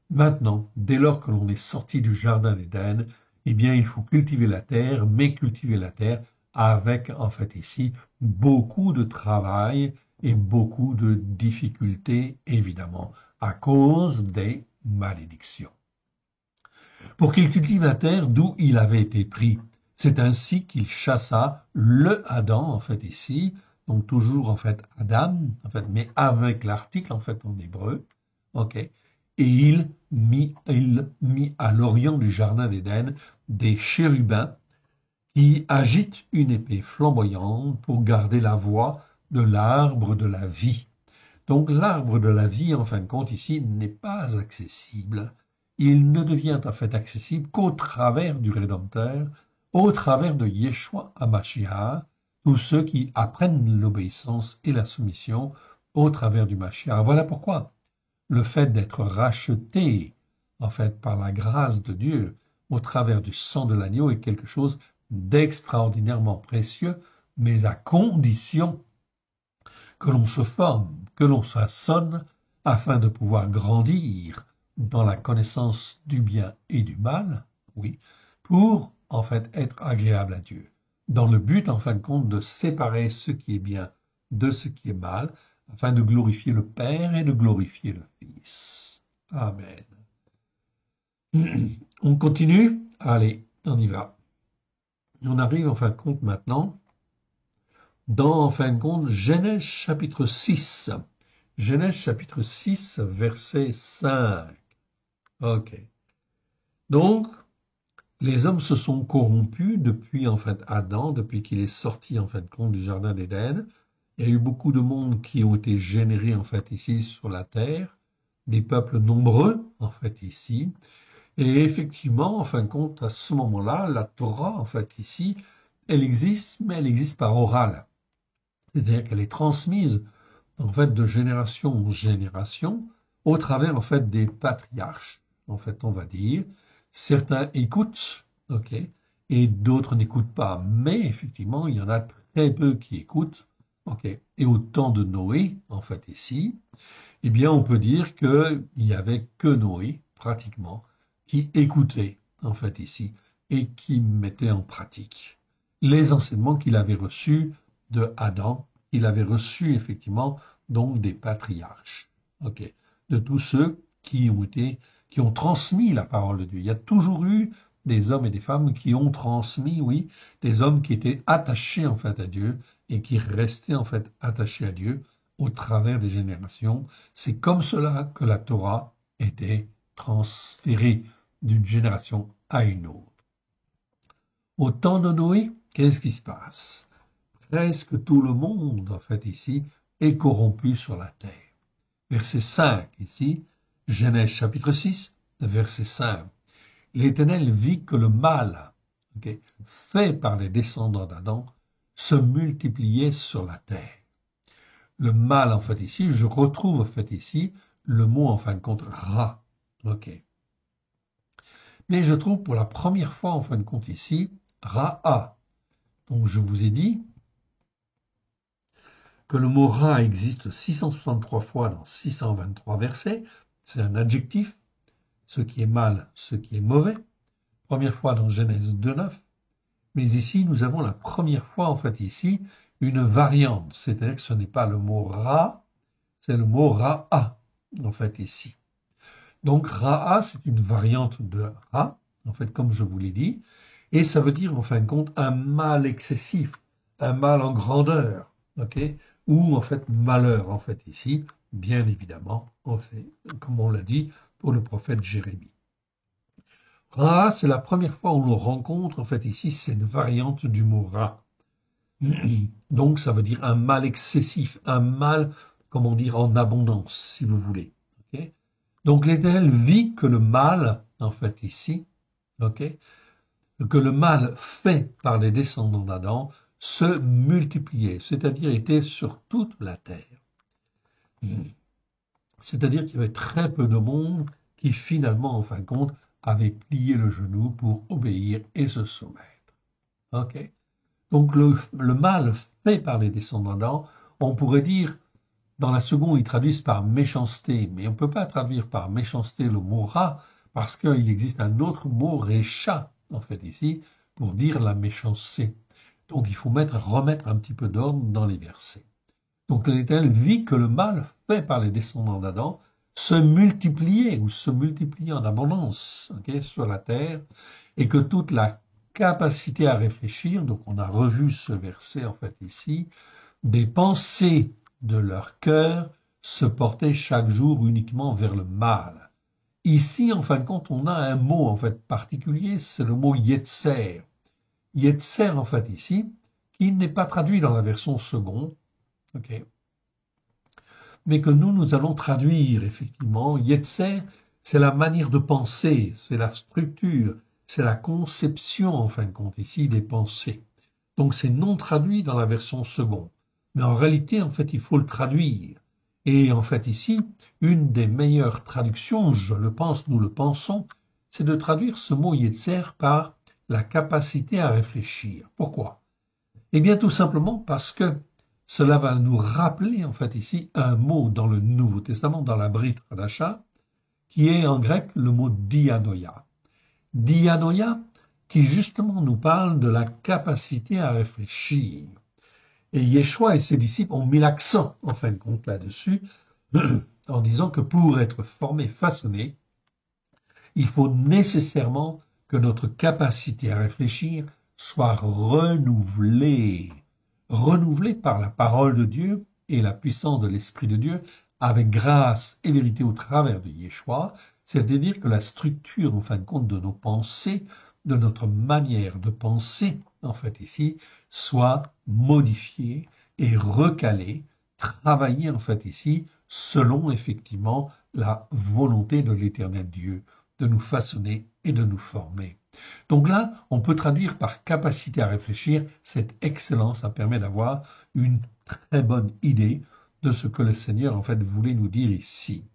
maintenant, dès lors que l'on est sorti du jardin d'Éden, eh bien, il faut cultiver la terre, mais cultiver la terre avec, en fait, ici, beaucoup de travail et beaucoup de difficultés, évidemment, à cause des malédictions. Pour qu'il cultive la terre d'où il avait été pris. C'est ainsi qu'il chassa le Adam, en fait, ici, donc toujours, en fait, Adam, en fait, mais avec l'article, en fait, en hébreu, ok, et il mit à l'orient du jardin d'Éden des chérubins qui agitent une épée flamboyante pour garder la voie de l'arbre de la vie. Donc l'arbre de la vie, en fin de compte, ici, n'est pas accessible. Il ne devient en fait accessible qu'au travers du Rédempteur, au travers de Yeshua HaMashiach, tous ceux qui apprennent l'obéissance et la soumission au travers du Mashiach. Voilà pourquoi le fait d'être racheté, en fait, par la grâce de Dieu, au travers du sang de l'agneau est quelque chose d'extraordinairement précieux, mais à condition que l'on se forme, que l'on façonne, afin de pouvoir grandir dans la connaissance du bien et du mal, oui, pour en fait être agréable à Dieu, dans le but en fin de compte de séparer ce qui est bien de ce qui est mal, afin de glorifier le Père et de glorifier le Fils. Amen. On continue? Allez, on y va. On arrive en fin de compte maintenant dans, en fin de compte, Genèse chapitre 6. Genèse chapitre 6, verset 5. Ok. Donc, les hommes se sont corrompus depuis, en fait, Adam, depuis qu'il est sorti, en fin de compte, du jardin d'Éden. Il y a eu beaucoup de monde qui ont été générés, en fait, ici, sur la terre. Des peuples nombreux, en fait, ici. Et effectivement, en fin de compte, à ce moment-là, la Torah, en fait, ici, elle existe, mais elle existe par oral. C'est-à-dire qu'elle est transmise, en fait, de génération en génération, au travers, en fait, des patriarches, en fait, on va dire. Certains écoutent, ok, et d'autres n'écoutent pas. Mais, effectivement, il y en a très peu qui écoutent, ok. Et au temps de Noé, en fait, ici, eh bien, on peut dire qu'il n'y avait que Noé, pratiquement, qui écoutait, en fait, ici, et qui mettait en pratique les enseignements qu'il avait reçus de Adam. Il avait reçu, effectivement, donc des patriarches, ok, de tous ceux qui ont transmis la parole de Dieu. Il y a toujours eu des hommes et des femmes qui ont transmis, oui, des hommes qui étaient attachés, en fait, à Dieu et qui restaient, en fait, attachés à Dieu au travers des générations. C'est comme cela que la Torah était transférée d'une génération à une autre. Au temps de Noé, qu'est-ce qui se passe? Presque tout le monde, en fait, ici, est corrompu sur la terre. Verset 5, ici, Genèse chapitre 6, verset 5. L'Éternel vit que le mal, okay, fait par les descendants d'Adam se multipliait sur la terre. Le mal, en fait, ici, je retrouve, en fait, ici, le mot, en fin de compte, ra. Ok. Mais je trouve pour la première fois, en fin de compte, ici, ra'a. Donc, je vous ai dit que le mot ra existe 663 fois dans 623 versets. C'est un adjectif. Ce qui est mal, ce qui est mauvais. Première fois dans Genèse 2.9. Mais ici, nous avons la première fois, en fait, ici, une variante. C'est-à-dire que ce n'est pas le mot ra, c'est le mot ra'a, en fait, ici. Donc, ra'a, c'est une variante de ra, en fait, comme je vous l'ai dit, et ça veut dire, en fin de compte, un mal excessif, un mal en grandeur, ok, ou, en fait, malheur, en fait, ici, bien évidemment, en fait, comme on l'a dit pour le prophète Jérémie. Ra, c'est la première fois où l'on rencontre, en fait, ici, cette variante du mot ra. Donc, ça veut dire un mal excessif, un mal, comment dire, en abondance, si vous voulez. Okay. Donc, l'Éternel vit que le mal, en fait, ici, okay, que le mal fait par les descendants d'Adam se multipliait, c'est-à-dire était sur toute la terre. C'est-à-dire qu'il y avait très peu de monde qui, finalement, en fin de compte, avait plié le genou pour obéir et se soumettre. Ok. Donc le mal fait par les descendants d'Adam, on pourrait dire, dans la seconde, ils traduisent par méchanceté, mais on ne peut pas traduire par méchanceté le mot ra, parce qu'il existe un autre mot, récha, en fait, ici, pour dire la méchanceté. Donc il faut remettre un petit peu d'ordre dans les versets. Donc l'Éternel vit que le mal fait par les descendants d'Adam se multipliait ou se multipliait en abondance, okay, sur la terre, et que toute la capacité à réfléchir, donc on a revu ce verset en fait ici, des pensées de leur cœur se portaient chaque jour uniquement vers le mal. Ici, en fin de compte, on a un mot en fait particulier, c'est le mot yetzer. Yetzer en fait ici, qui n'est pas traduit dans la version seconde, ok, mais que nous allons traduire effectivement. Yetzer, c'est la manière de penser, c'est la structure, c'est la conception en fin de compte ici des pensées. Donc c'est non traduit dans la version seconde. Mais en réalité, en fait, il faut le traduire. Et en fait ici, une des meilleures traductions, je le pense, nous le pensons, c'est de traduire ce mot Yetzer par la capacité à réfléchir. Pourquoi? Eh bien tout simplement parce que cela va nous rappeler en fait ici un mot dans le Nouveau Testament, dans la Brit Hadasha, qui est en grec le mot dianoia. Dianoia qui justement nous parle de la capacité à réfléchir. Et Yeshua et ses disciples ont mis l'accent, en fin de compte, là-dessus, en disant que pour être formé, façonné, il faut nécessairement que notre capacité à réfléchir soit renouvelée. Renouvelée par la parole de Dieu et la puissance de l'Esprit de Dieu, avec grâce et vérité au travers de Yeshua, c'est-à-dire que la structure, en fin de compte, de nos pensées, de notre manière de penser, en fait ici, soit modifiée et recalée, travaillée, en fait ici, selon effectivement la volonté de l'Éternel Dieu, de nous façonner et de nous former. Donc là, on peut traduire par capacité à réfléchir, cette excellence, ça permet d'avoir une très bonne idée de ce que le Seigneur en fait voulait nous dire ici.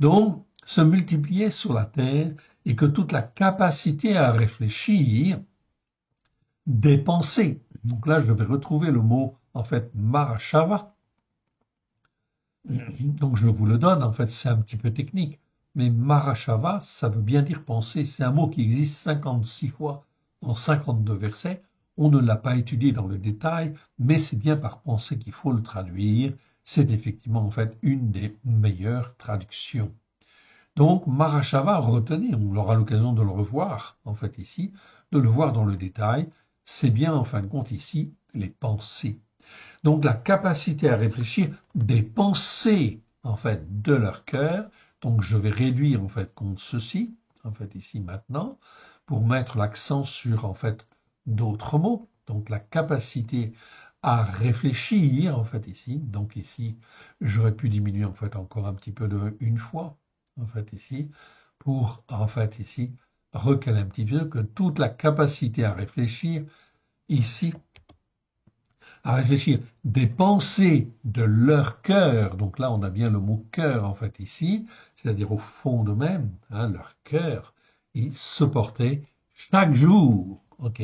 Donc, se multiplier sur la terre et que toute la capacité à réfléchir des pensées. Donc là, je vais retrouver le mot en fait Marashava. Donc je vous le donne, en fait, c'est un petit peu technique. Mais Marashava, ça veut bien dire penser. C'est un mot qui existe 56 fois dans 52 versets. On ne l'a pas étudié dans le détail, mais c'est bien par pensée qu'il faut le traduire. C'est effectivement en fait une des meilleures traductions. Donc Marashava, retenez, on aura l'occasion de le revoir en fait ici, de le voir dans le détail. C'est bien en fin de compte ici les pensées. Donc la capacité à réfléchir des pensées en fait de leur cœur. Donc je vais réduire en fait contre ceci en fait ici maintenant pour mettre l'accent sur en fait d'autres mots. Donc la capacité à réfléchir en fait ici. Donc ici j'aurais pu diminuer en fait encore un petit peu de une fois en fait ici pour en fait ici recaler un petit peu que toute la capacité à réfléchir ici à réfléchir des pensées de leur cœur. Donc là, on a bien le mot cœur en fait ici, c'est-à-dire au fond d'eux-mêmes, hein, leur cœur. Ils se portaient chaque jour, ok,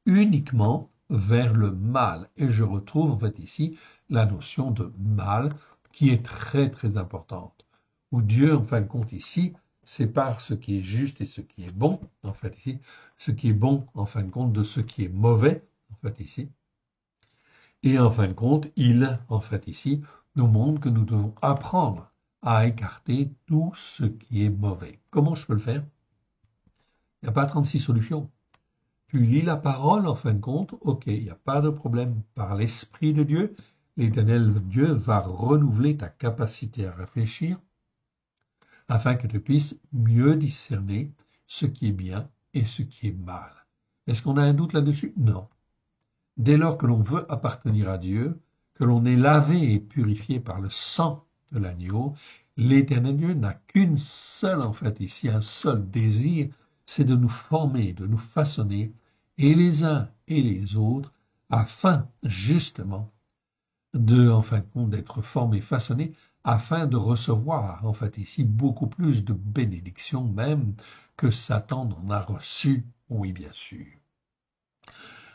uniquement vers le mal. Et je retrouve en fait ici la notion de mal qui est très très importante. Où Dieu, en fin de compte ici, sépare ce qui est juste et ce qui est bon, en fait ici, ce qui est bon en fin de compte de ce qui est mauvais, en fait ici. Et en fin de compte, il, en fait ici, nous montre que nous devons apprendre à écarter tout ce qui est mauvais. Comment je peux le faire? Il n'y a pas 36 solutions. Tu lis la parole, en fin de compte, ok, il n'y a pas de problème. Par l'Esprit de Dieu, l'Éternel Dieu va renouveler ta capacité à réfléchir afin que tu puisses mieux discerner ce qui est bien et ce qui est mal. Est-ce qu'on a un doute là-dessus? Non. Dès lors que l'on veut appartenir à Dieu, que l'on est lavé et purifié par le sang de l'agneau, l'Éternel Dieu n'a qu'une seule, en fait, ici, un seul désir, c'est de nous former, de nous façonner, et les uns et les autres, afin, justement, de, en fin de compte, d'être formés, façonnés, afin de recevoir, en fait, ici, beaucoup plus de bénédictions même que Satan en a reçu, oui, bien sûr.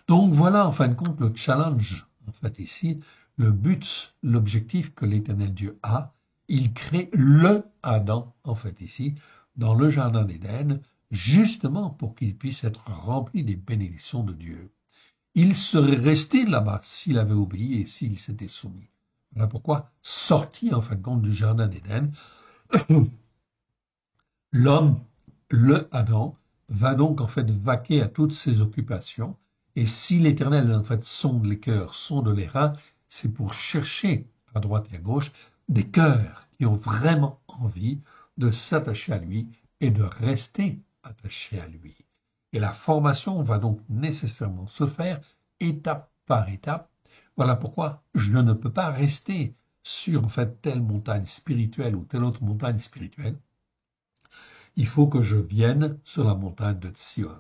Donc voilà, en fin de compte, le challenge, en fait ici, le but, l'objectif que l'Éternel Dieu a. Il crée le Adam, en fait ici, dans le jardin d'Éden, justement pour qu'il puisse être rempli des bénédictions de Dieu. Il serait resté là-bas s'il avait obéi et s'il s'était soumis. Voilà pourquoi, sorti en fin de compte du jardin d'Éden, l'homme, le Adam, va donc en fait vaquer à toutes ses occupations. Et si l'Éternel en fait sonde les cœurs, sonde les reins, c'est pour chercher à droite et à gauche des cœurs qui ont vraiment envie de s'attacher à lui et de rester attachés à lui. Et la formation va donc nécessairement se faire étape par étape. Voilà pourquoi je ne peux pas rester sur en fait telle montagne spirituelle ou telle autre montagne spirituelle. Il faut que je vienne sur la montagne de Sion.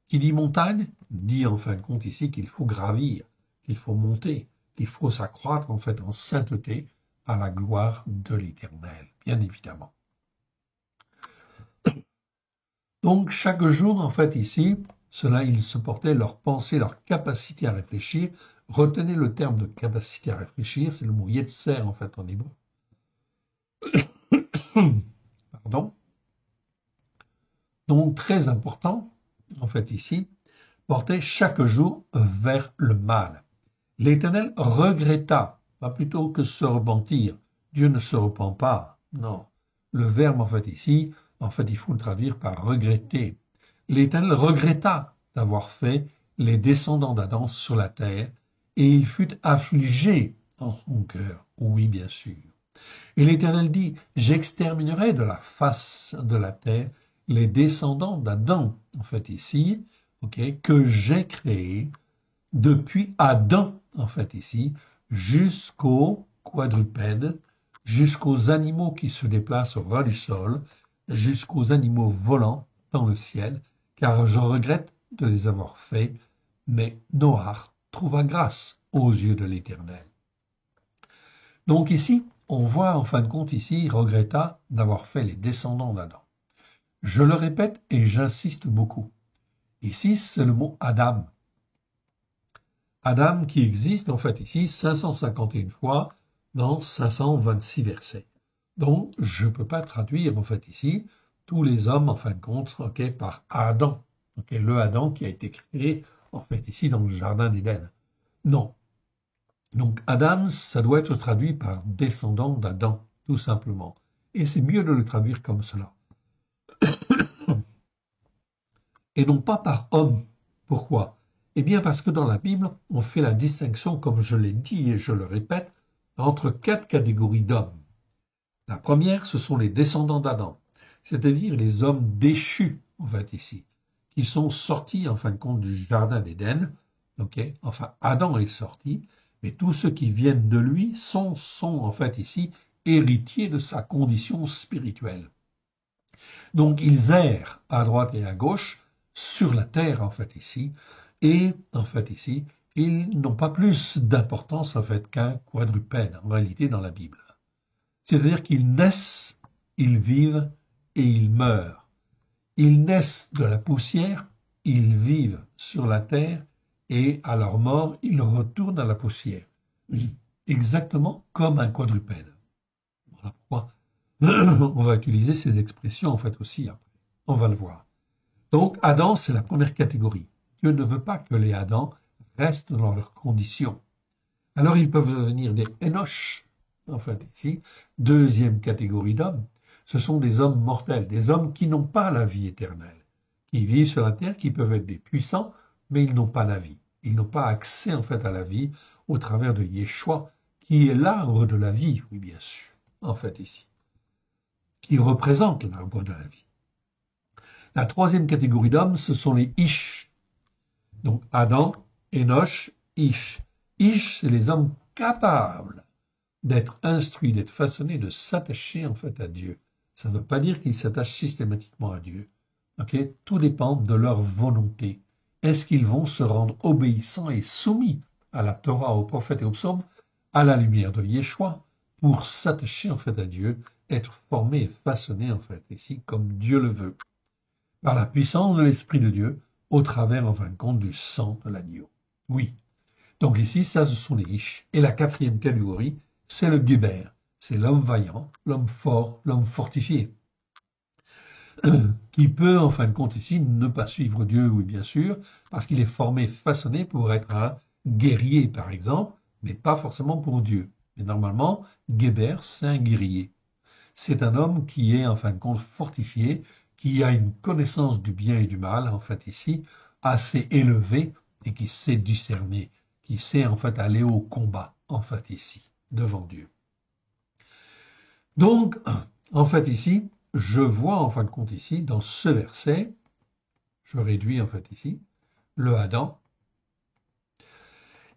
Qui dit montagne, dit en fin de compte ici qu'il faut gravir, qu'il faut monter, qu'il faut s'accroître en fait en sainteté à la gloire de l'Éternel, bien évidemment. Donc chaque jour en fait ici, cela ils se portaient leur pensée, leur capacité à réfléchir. Retenez le terme de capacité à réfléchir, c'est le mot yetzer en fait en hébreu. Pardon. Donc très important, en fait ici, portait chaque jour vers le mal. L'Éternel regretta, pas plutôt que se repentir. Dieu ne se repent pas, non. Le verbe, en fait, ici, il faut le traduire par regretter. L'Éternel regretta d'avoir fait les descendants d'Adam sur la terre, et il fut affligé en son cœur. Oui, bien sûr. Et l'Éternel dit, j'exterminerai de la face de la terre les descendants d'Adam, en fait ici, que j'ai créés depuis Adam, en fait ici, jusqu'aux quadrupèdes, jusqu'aux animaux qui se déplacent au ras du sol, jusqu'aux animaux volants dans le ciel, car je regrette de les avoir faits, mais Noach trouva grâce aux yeux de l'Éternel. Donc ici, on voit en fin de compte ici, il regretta d'avoir fait les descendants d'Adam. Je le répète et j'insiste beaucoup. Ici, c'est le mot Adam. Adam qui existe en fait ici 551 fois dans 526 versets. Donc, je ne peux pas traduire en fait ici tous les hommes en fin de compte par Adam. Le Adam qui a été créé en fait ici dans le jardin d'Éden. Non. Donc Adam, ça doit être traduit par descendant d'Adam, tout simplement. Et c'est mieux de le traduire comme cela. Et non pas par homme. Pourquoi? Eh bien parce que dans la Bible, on fait la distinction, comme je l'ai dit et je le répète, entre 4 catégories d'hommes. La première, ce sont les descendants d'Adam, c'est-à-dire les hommes déchus, en fait, ici, qui sont sortis, en fin de compte, du jardin d'Éden. Enfin, Adam est sorti, mais tous ceux qui viennent de lui sont en fait ici héritiers de sa condition spirituelle. Donc ils errent à droite et à gauche sur la terre en fait ici, et en fait ici, ils n'ont pas plus d'importance en fait qu'un quadrupède en réalité dans la Bible. C'est-à-dire qu'ils naissent, ils vivent et ils meurent. Ils naissent de la poussière, ils vivent sur la terre et à leur mort, ils retournent à la poussière. Exactement comme un quadrupède. Voilà pourquoi on va utiliser ces expressions en fait aussi après. On va le voir. Donc Adam, c'est la première catégorie. Dieu ne veut pas que les Adam restent dans leurs conditions. Alors ils peuvent devenir des Enoch, en fait ici. Deuxième catégorie d'hommes, ce sont des hommes mortels, des hommes qui n'ont pas la vie éternelle, qui vivent sur la terre, qui peuvent être des puissants, mais ils n'ont pas la vie. Ils n'ont pas accès en fait à la vie au travers de Yeshua, qui est l'arbre de la vie, oui bien sûr, en fait ici, qui représente l'arbre de la vie. La troisième catégorie d'hommes, ce sont les Ish. Donc Adam, Enoch, Ish. Ish, c'est les hommes capables d'être instruits, d'être façonnés, de s'attacher en fait à Dieu. Ça ne veut pas dire qu'ils s'attachent systématiquement à Dieu. Tout dépend de leur volonté. Est-ce qu'ils vont se rendre obéissants et soumis à la Torah, aux prophètes et aux psaumes, à la lumière de Yeshua, pour s'attacher en fait à Dieu, être formés et façonnés en fait ici comme Dieu le veut, par la puissance de l'Esprit de Dieu, au travers en fin de compte du sang de l'agneau. Oui. Donc ici, ça ce sont les Ish. Et la quatrième catégorie, c'est le Guber. C'est l'homme vaillant, l'homme fort, l'homme fortifié, qui peut, en fin de compte ici, ne pas suivre Dieu, oui bien sûr, parce qu'il est formé, façonné pour être un guerrier, par exemple, mais pas forcément pour Dieu. Mais normalement, Guéber, c'est un guerrier. C'est un homme qui est, en fin de compte, fortifié, qui a une connaissance du bien et du mal, en fait ici, assez élevée, et qui sait discerner, qui sait, en fait, aller au combat, en fait ici, devant Dieu. Donc, en fait ici, je vois en fin de compte ici, dans ce verset, je réduis en fait ici, le Adam.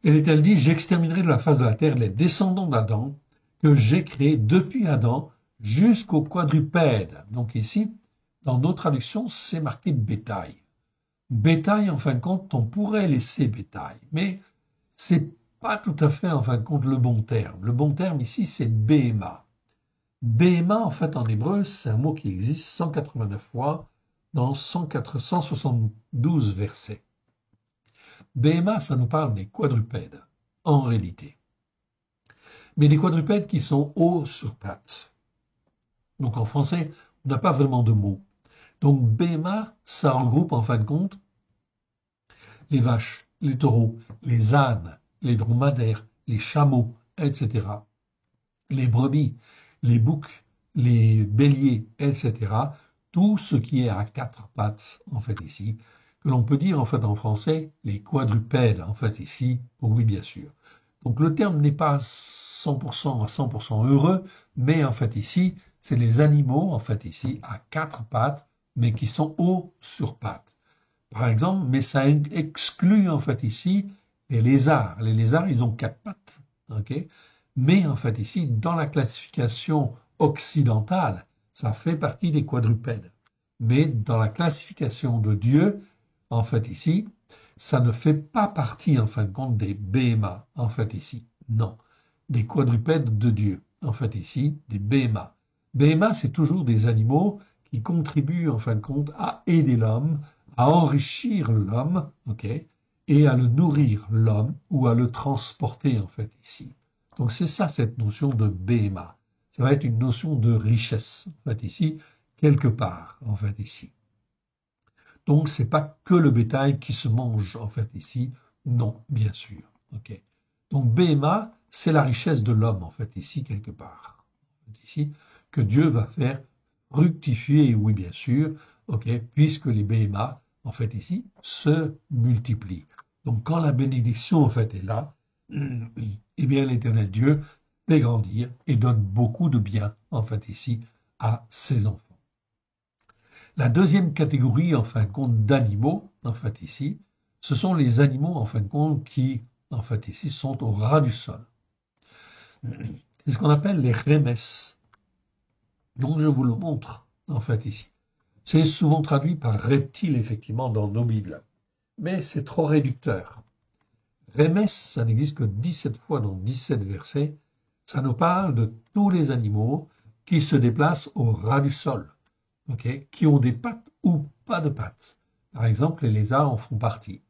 Et l'Éternel dit, j'exterminerai de la face de la terre les descendants d'Adam que j'ai créés depuis Adam jusqu'au quadrupède. Donc ici, dans nos traductions, c'est marqué bétail. Bétail, en fin de compte, on pourrait laisser bétail, mais c'est pas tout à fait en fin de compte le bon terme. Le bon terme ici, c'est béhéma. Béhéma, en fait, en hébreu, c'est un mot qui existe 189 fois dans 172 versets. Béhéma, ça nous parle des quadrupèdes, en réalité. Mais des quadrupèdes qui sont hauts sur pattes. Donc en français, on n'a pas vraiment de mots. Donc béhéma, ça regroupe en fin de compte les vaches, les taureaux, les ânes, les dromadaires, les chameaux, etc. Les brebis, les boucs, les béliers, etc. Tout ce qui est à quatre pattes, en fait, ici, que l'on peut dire, en fait, en français, les quadrupèdes, en fait, ici, oui, bien sûr. Donc, le terme n'est pas 100% à 100% heureux, mais, en fait, ici, c'est les animaux, en fait, ici, à quatre pattes, mais qui sont hauts sur pattes. Par exemple, mais ça exclut, en fait, ici, les lézards. Les lézards, ils ont quatre pattes, ok? Mais en fait, ici, dans la classification occidentale, ça fait partie des quadrupèdes. Mais dans la classification de Dieu, en fait, ici, ça ne fait pas partie, en fin de compte, des BMA, en fait, ici. Non. Des quadrupèdes de Dieu, en fait, ici, des BMA. BMA, c'est toujours des animaux qui contribuent, en fin de compte, à aider l'homme, à enrichir l'homme, ok, et à le nourrir, l'homme, ou à le transporter, en fait, ici. Donc c'est ça cette notion de BMA. Ça va être une notion de richesse, en fait, ici, quelque part, en fait, ici. Donc c'est pas que le bétail qui se mange, en fait, ici. Non, bien sûr. Ok. Donc BMA, c'est la richesse de l'homme, en fait, ici, quelque part. Ici, que Dieu va faire fructifier, oui, bien sûr, ok, puisque les BMA, en fait, ici, se multiplient. Donc quand la bénédiction, en fait, est là, eh bien, l'Éternel Dieu fait grandir et donne beaucoup de bien, en fait, ici, à ses enfants. La deuxième catégorie, en fin de compte, d'animaux, en fait, ici, ce sont les animaux, en fin de compte, qui, en fait, ici, sont au ras du sol. C'est ce qu'on appelle les remes. Donc, je vous le montre, en fait, ici. C'est souvent traduit par reptile, effectivement, dans nos Bibles. Mais c'est trop réducteur. Remes, ça n'existe que 17 fois dans 17 versets. Ça nous parle de tous les animaux qui se déplacent au ras du sol, okay, qui ont des pattes ou pas de pattes. Par exemple, les lézards en font partie.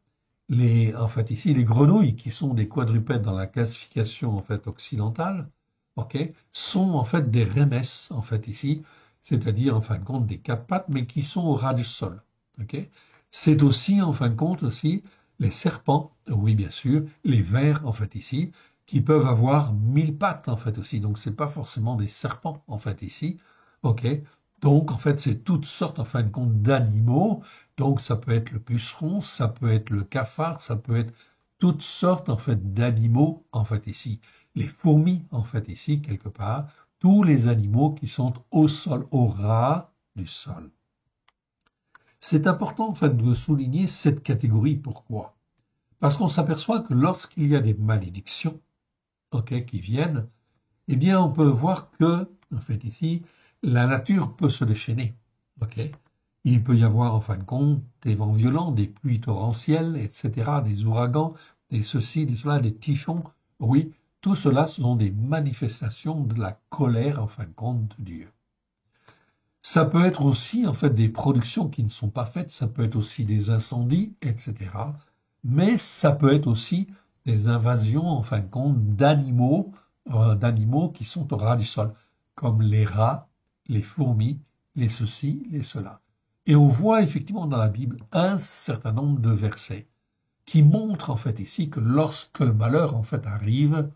En fait, ici, les grenouilles, qui sont des quadrupèdes dans la classification en fait occidentale, okay, sont en fait des remes, en fait ici, c'est-à-dire en fin de compte des quatre pattes, mais qui sont au ras du sol. Okay. C'est aussi en fin de compte aussi les serpents, oui bien sûr, les vers en fait ici, qui peuvent avoir 1000 pattes en fait aussi. Donc c'est pas forcément des serpents en fait ici, ok. Donc en fait c'est toutes sortes en fin de compte d'animaux. Donc ça peut être le puceron, ça peut être le cafard, ça peut être toutes sortes en fait d'animaux en fait ici. Les fourmis en fait ici quelque part, tous les animaux qui sont au sol, au ras du sol. C'est important en fait de souligner cette catégorie. Pourquoi? Parce qu'on s'aperçoit que lorsqu'il y a des malédictions, ok, qui viennent, eh bien on peut voir que, en fait ici, la nature peut se déchaîner. Ok, il peut y avoir en fin de compte des vents violents, des pluies torrentielles, etc., des ouragans, des ceci, des cela, des typhons. Oui, tout cela sont des manifestations de la colère en fin de compte de Dieu. Ça peut être aussi en fait des productions qui ne sont pas faites, ça peut être aussi des incendies, etc. Mais ça peut être aussi des invasions en fin de compte d'animaux qui sont au ras du sol, comme les rats, les fourmis, les ceci, les cela. Et on voit effectivement dans la Bible un certain nombre de versets qui montrent en fait ici que lorsque le malheur en fait arrive,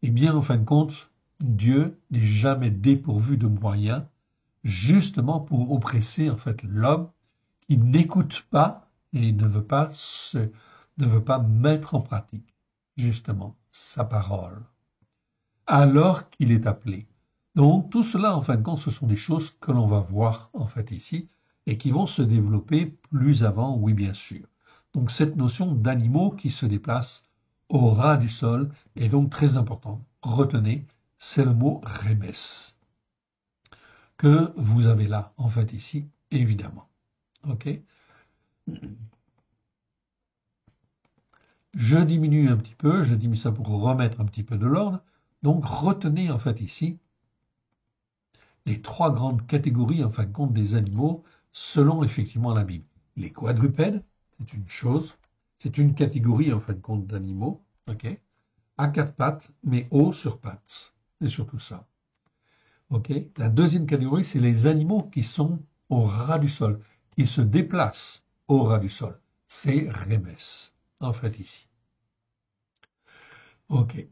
eh bien en fin de compte, Dieu n'est jamais dépourvu de moyens justement pour oppresser en fait l'homme qui n'écoute pas et ne veut pas mettre en pratique justement sa parole alors qu'il est appelé. Donc tout cela en fin de compte ce sont des choses que l'on va voir en fait ici et qui vont se développer plus avant, oui bien sûr. Donc cette notion d'animaux qui se déplacent au ras du sol est donc très importante. Retenez, c'est le mot remes que vous avez là, en fait, ici, évidemment. OK? Je diminue un petit peu, je diminue ça pour remettre un petit peu de l'ordre. Donc, retenez, en fait, ici, les trois grandes catégories, en fin de compte, des animaux, selon, effectivement, la Bible. Les quadrupèdes, c'est une chose, c'est une catégorie, en fin de compte, d'animaux, OK? À quatre pattes, mais haut sur pattes. C'est surtout ça. OK? La deuxième catégorie, c'est les animaux qui sont au ras du sol, qui se déplacent au ras du sol. C'est remes, en fait, ici. Ok.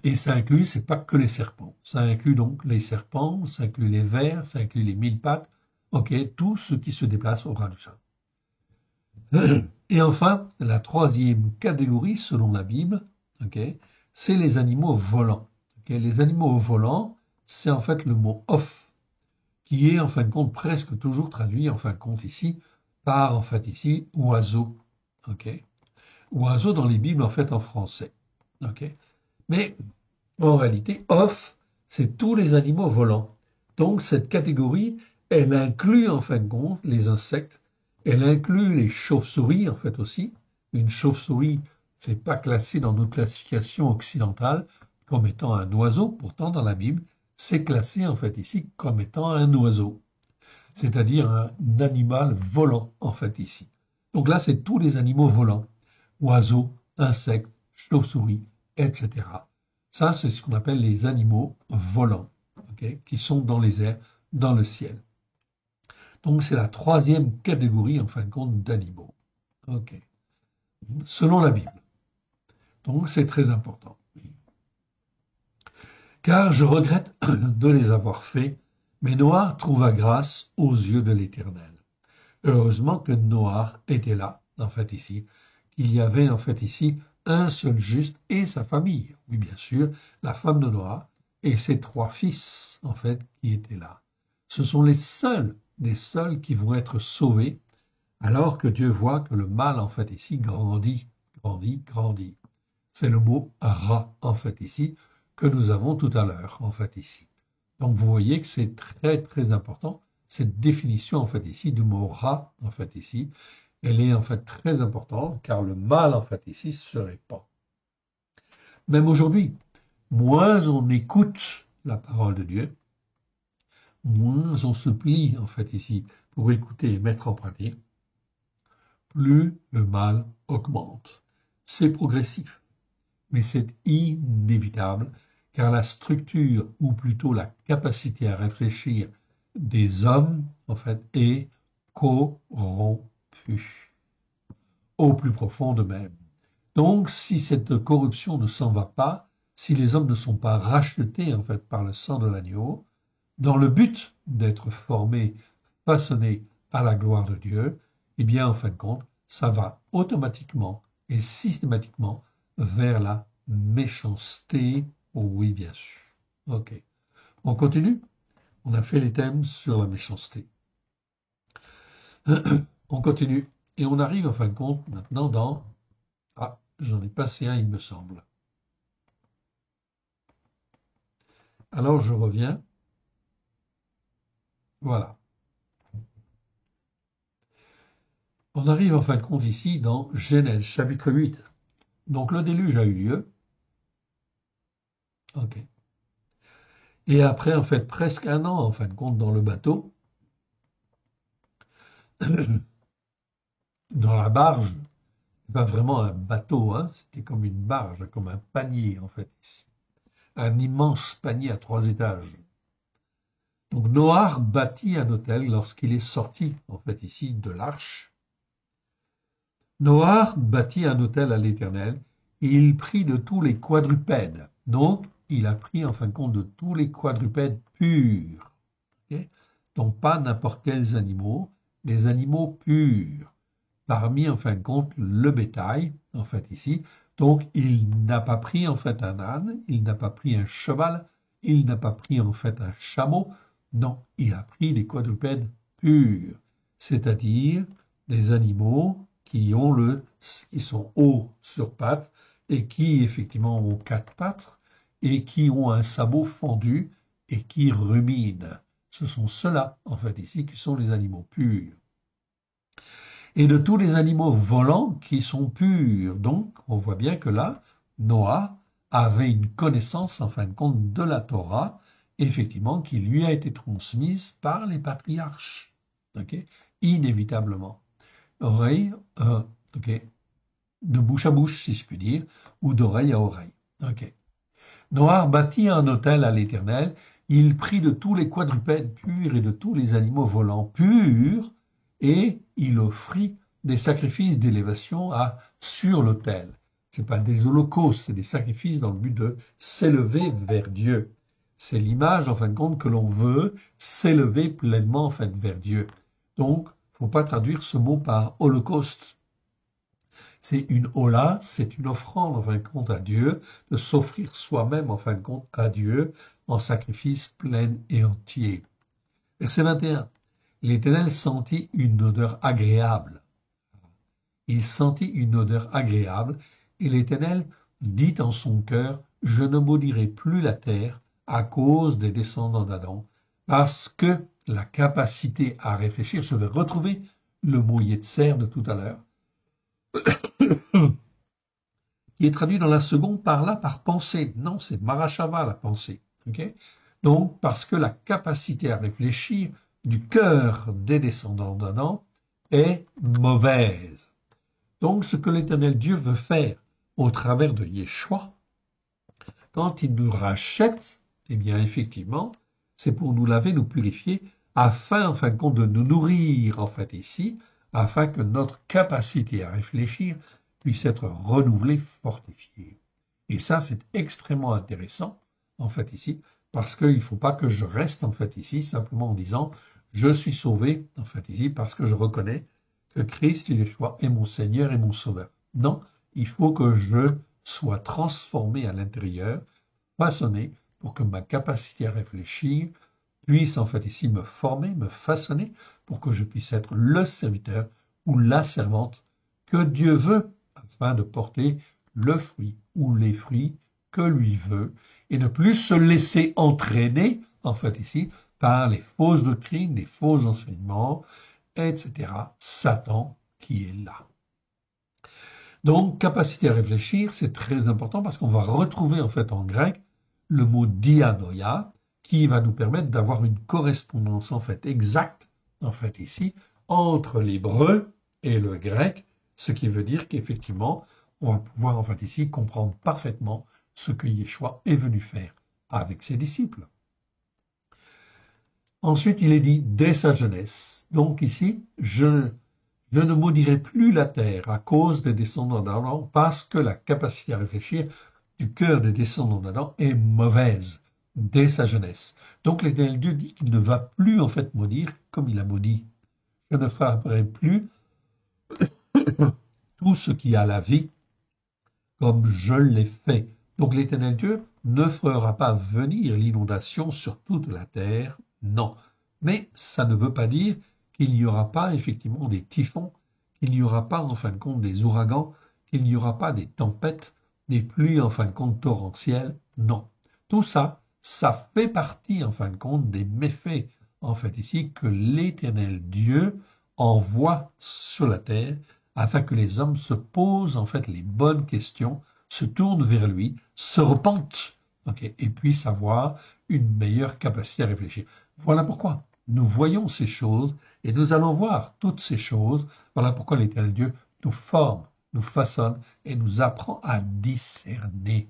Et ça inclut, c'est pas que les serpents. Ça inclut donc les serpents, ça inclut les vers, ça inclut les mille pattes. Ok, tout ce qui se déplace au ras du sol. Et enfin, la troisième catégorie, selon la Bible, ok, c'est les animaux volants. Ok, les animaux volants, c'est en fait le mot off, qui est en fin de compte presque toujours traduit en fin de compte ici par en fait ici oiseau. Ok, oiseau dans les Bibles en fait en français. Ok, mais en réalité, off, c'est tous les animaux volants. Donc cette catégorie, elle inclut en fin de compte les insectes, elle inclut les chauves-souris en fait aussi. Une chauve-souris, c'est pas classé dans notre classification occidentale comme étant un oiseau, pourtant dans la Bible, c'est classé en fait ici comme étant un oiseau, c'est-à-dire un animal volant en fait ici. Donc là, c'est tous les animaux volants, oiseaux, insectes, chauves-souris, etc. Ça, c'est ce qu'on appelle les animaux volants, ok, qui sont dans les airs, dans le ciel. Donc c'est la troisième catégorie, en fin de compte, d'animaux. Ok. Selon la Bible. Donc c'est très important. Car je regrette de les avoir faits, mais Noah trouva grâce aux yeux de l'Éternel. Heureusement que Noah était là, en fait ici. Il y avait en fait ici un seul juste et sa famille. Oui, bien sûr, la femme de Noah et ses trois fils, en fait, qui étaient là. Ce sont les seuls, des seuls qui vont être sauvés, alors que Dieu voit que le mal, en fait, ici, grandit, grandit, grandit. C'est le mot ra, en fait, ici, que nous avons tout à l'heure, en fait, ici. Donc, vous voyez que c'est très, très important, cette définition, en fait, ici, du mot ra, en fait, ici, elle est, en fait, très importante, car le mal, en fait, ici, se répand. Même aujourd'hui, moins on écoute la parole de Dieu, moins on se plie, en fait, ici, pour écouter et mettre en pratique, plus le mal augmente. C'est progressif, mais c'est inévitable, car la structure, ou plutôt la capacité à réfléchir des hommes, en fait, est corrompue, au plus profond d'eux-mêmes. Donc, si cette corruption ne s'en va pas, si les hommes ne sont pas rachetés, en fait, par le sang de l'agneau, dans le but d'être formés, façonnés à la gloire de Dieu, eh bien, en fin de compte, ça va automatiquement et systématiquement vers la méchanceté. Oh oui, bien sûr. Ok. On continue? On a fait les thèmes sur la méchanceté. On continue. Et on arrive, en fin de compte, maintenant dans... Ah, j'en ai passé un, il me semble. Alors, je reviens. Voilà. On arrive en fin de compte ici dans Genèse, chapitre 8. Donc le déluge a eu lieu. Ok. Et après, en fait, presque un an, en fin de compte, dans le bateau, dans la barge, pas vraiment un bateau, hein, c'était comme une barge, comme un panier, en fait, ici. Un immense panier à 3 étages. Donc Noach bâtit un hôtel lorsqu'il est sorti, en fait, ici, de l'arche. Noach bâtit un hôtel à l'Éternel, et il prit de tous les quadrupèdes. Donc, il a pris, en fin de compte, de tous les quadrupèdes purs. Okay, donc, pas n'importe quels animaux, des animaux purs. Parmi, en fin de compte, le bétail, en fait, ici. Donc, il n'a pas pris, en fait, un âne, il n'a pas pris un cheval, il n'a pas pris, en fait, un chameau. Non, il a pris des quadrupèdes purs, c'est-à-dire des animaux qui sont hauts sur pattes et qui, effectivement, ont 4 pattes et qui ont un sabot fendu et qui ruminent. Ce sont ceux-là, en fait, ici, qui sont les animaux purs. Et de tous les animaux volants qui sont purs. Donc, on voit bien que là, Noah avait une connaissance, en fin de compte, de la Torah, effectivement, qui lui a été transmise par les patriarches. Okay, inévitablement. Oreille, ok, de bouche à bouche, si je puis dire, ou d'oreille à oreille. Ok. Noah bâtit un autel à l'Éternel. Il prit de tous les quadrupèdes purs et de tous les animaux volants purs, et il offrit des sacrifices d'élévation sur l'autel. c'est pas des holocaustes, c'est des sacrifices dans le but de s'élever vers Dieu. C'est l'image, en fin de compte, que l'on veut s'élever pleinement, en fait, vers Dieu. Donc, faut pas traduire ce mot par holocauste. C'est une hola, c'est une offrande, en fin de compte, à Dieu, de s'offrir soi-même, en fin de compte, à Dieu, en sacrifice plein et entier. Verset 21. L'Éternel sentit une odeur agréable. Il sentit une odeur agréable, et l'Éternel dit en son cœur, je ne maudirai plus la terre à cause des descendants d'Adam, parce que la capacité à réfléchir, je vais retrouver le mot Yetzer de tout à l'heure, qui est traduit dans la seconde par là, par pensée. Non, c'est Marachava, la pensée. Okay. Donc, parce que la capacité à réfléchir du cœur des descendants d'Adam est mauvaise. Donc, ce que l'Éternel Dieu veut faire au travers de Yeshua, quand il nous rachète, eh bien, effectivement, c'est pour nous laver, nous purifier, afin, en fin de compte, de nous nourrir, en fait, ici, afin que notre capacité à réfléchir puisse être renouvelée, fortifiée. Et ça, c'est extrêmement intéressant, en fait, ici, parce qu'il ne faut pas que je reste, en fait, ici, simplement en disant, je suis sauvé, en fait, ici, parce que je reconnais que Christ, Yeshua, est mon Seigneur et mon Sauveur. Non, il faut que je sois transformé à l'intérieur, façonné, pour que ma capacité à réfléchir puisse, en fait, ici, me former, me façonner, pour que je puisse être le serviteur ou la servante que Dieu veut, afin de porter le fruit ou les fruits que lui veut, et ne plus se laisser entraîner, en fait, ici, par les fausses doctrines, les faux enseignements, etc. Satan qui est là. Donc, capacité à réfléchir, c'est très important parce qu'on va retrouver en fait en grec le mot dianoia qui va nous permettre d'avoir une correspondance en fait exacte, en fait ici, entre l'hébreu et le grec, ce qui veut dire qu'effectivement, on va pouvoir en fait ici comprendre parfaitement ce que Yeshua est venu faire avec ses disciples. Ensuite, il est dit dès sa jeunesse. Donc ici, je ne maudirai plus la terre à cause des descendants d'Adam, parce que la capacité à réfléchir du cœur des descendants d'Adam est mauvaise dès sa jeunesse. Donc l'Éternel Dieu dit qu'il ne va plus en fait maudire comme il a maudit. Je ne ferai plus tout ce qui a la vie comme je l'ai fait. Donc l'Éternel Dieu ne fera pas venir l'inondation sur toute la terre, non. Mais ça ne veut pas dire qu'il n'y aura pas effectivement des typhons, qu'il n'y aura pas en fin de compte des ouragans, qu'il n'y aura pas des tempêtes, des pluies en fin de compte torrentielles, non. Tout ça, ça fait partie en fin de compte des méfaits, en fait ici, que l'Éternel Dieu envoie sur la terre, afin que les hommes se posent en fait les bonnes questions, se tournent vers lui, se repentent, okay, et puissent avoir une meilleure capacité à réfléchir. Voilà pourquoi nous voyons ces choses et nous allons voir toutes ces choses. Voilà pourquoi l'Éternel Dieu nous forme, nous façonne et nous apprend à discerner.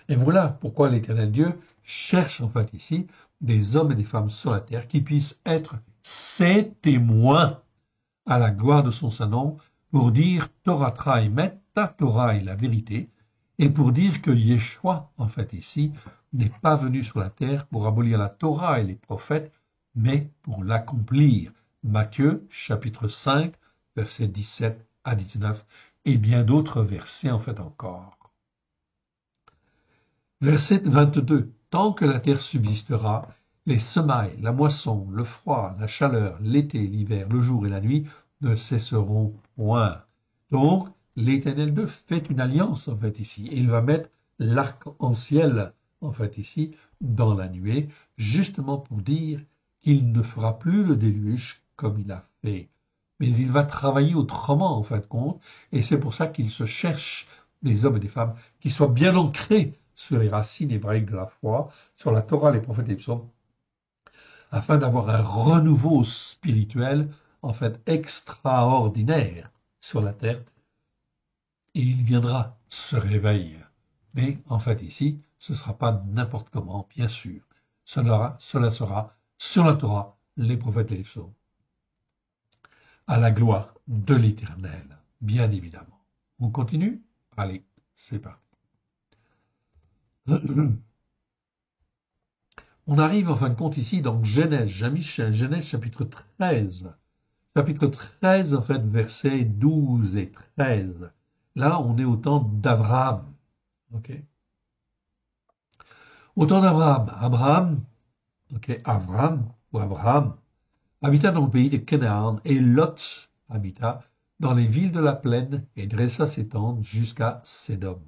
Et voilà pourquoi l'Éternel Dieu cherche en fait ici des hommes et des femmes sur la terre qui puissent être ses témoins à la gloire de son Saint-Nom, pour dire Torah Traemet, ta Torah est la vérité, et pour dire que Yeshua, en fait ici, n'est pas venu sur la terre pour abolir la Torah et les prophètes, mais pour l'accomplir. Matthieu, chapitre 5, versets 17 à 19, et bien d'autres versets en fait encore. Verset 22. Tant que la terre subsistera, les semailles, la moisson, le froid, la chaleur, l'été, l'hiver, le jour et la nuit ne cesseront point. Donc, l'Éternel Dieu fait une alliance, en fait, ici. Et il va mettre l'arc-en-ciel, en fait, ici, dans la nuée, justement pour dire qu'il ne fera plus le déluge comme il a fait. Mais il va travailler autrement, en fin de compte, et c'est pour ça qu'il se cherche des hommes et des femmes qui soient bien ancrés sur les racines hébraïques de la foi, sur la Torah, les prophètes et les psaumes, afin d'avoir un renouveau spirituel, en fait, extraordinaire sur la terre. Et il viendra ce réveil. Mais, en fait, ici, ce ne sera pas n'importe comment, bien sûr. Cela sera sur la Torah, les prophètes et les psaumes. À la gloire de l'Éternel, bien évidemment. On continue ? Allez, c'est parti. On arrive en fin de compte ici dans Genèse, Genèse chapitre 13. Chapitre 13, en fait, versets 12 et 13. Là, on est au temps d'Abraham. Ok. Au temps d'Abraham, Abraham, habita dans le pays de Canaan, et Lot habita dans les villes de la plaine et dressa ses tentes jusqu'à Sédom.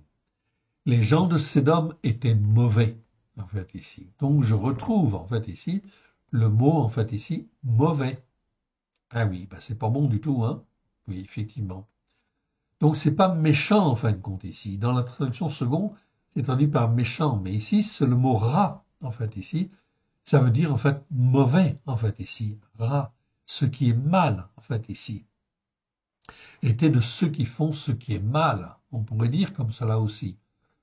Les gens de Sédom étaient mauvais, en fait, ici. Donc, je retrouve, en fait, ici, le mot, en fait, ici, mauvais. Ah oui, bah, c'est pas bon du tout, hein? Oui, effectivement. Donc, c'est pas méchant, en fin de compte, ici. Dans la traduction seconde, c'est traduit par méchant, mais ici, c'est le mot rat, en fait, ici. Ça veut dire, en fait, mauvais, en fait, ici. Rat. Ce qui est mal, en fait, ici. Était de ceux qui font ce qui est mal. On pourrait dire comme cela aussi.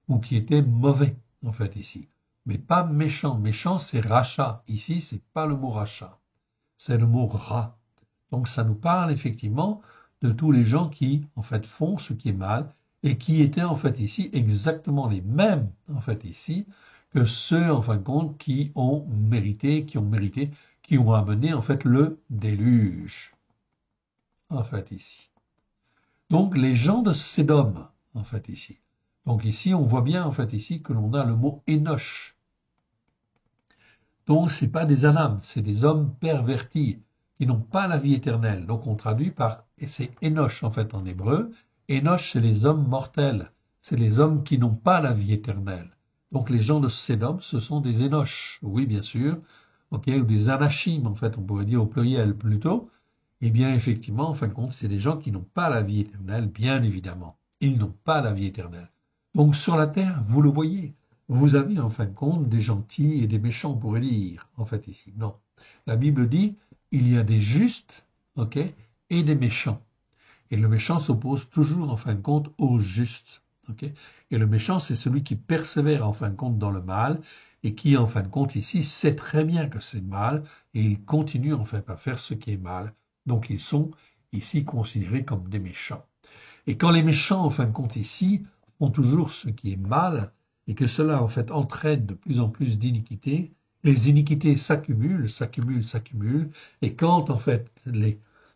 Ou qui était mauvais, en fait, ici. Mais pas méchant. Méchant, c'est rachat. Ici, c'est pas le mot rachat. C'est le mot rat. Donc, ça nous parle effectivement de tous les gens qui, en fait, font ce qui est mal et qui étaient, en fait, ici, exactement les mêmes, en fait, ici, que ceux, en fin de compte, qui ont mérité, qui ont amené, en fait, le déluge. En fait, ici. Donc, les gens de Sédom, en fait, ici. Donc ici, on voit bien en fait ici que l'on a le mot Énoch. Donc c'est pas des âmes, c'est des hommes pervertis qui n'ont pas la vie éternelle. Donc on traduit par, et c'est Énoch en fait en hébreu. Énoch, c'est les hommes mortels, c'est les hommes qui n'ont pas la vie éternelle. Donc les gens de Sédom, ce sont des Énoch, oui bien sûr, ok, ou des Anachim en fait, on pourrait dire au pluriel plutôt. Eh bien effectivement, en fin de compte, c'est des gens qui n'ont pas la vie éternelle, bien évidemment. Ils n'ont pas la vie éternelle. Donc sur la terre, vous le voyez, vous avez en fin de compte des gentils et des méchants, on pourrait dire, en fait ici. Non. La Bible dit, il y a des justes, ok, et des méchants. Et le méchant s'oppose toujours en fin de compte au juste. Ok. Et le méchant, c'est celui qui persévère en fin de compte dans le mal et qui en fin de compte ici sait très bien que c'est mal et il continue en fait à faire ce qui est mal. Donc ils sont ici considérés comme des méchants. Et quand les méchants en fin de compte ici font toujours ce qui est mal et que cela en fait entraîne de plus en plus d'iniquités, les iniquités s'accumulent, s'accumulent, s'accumulent et quand en fait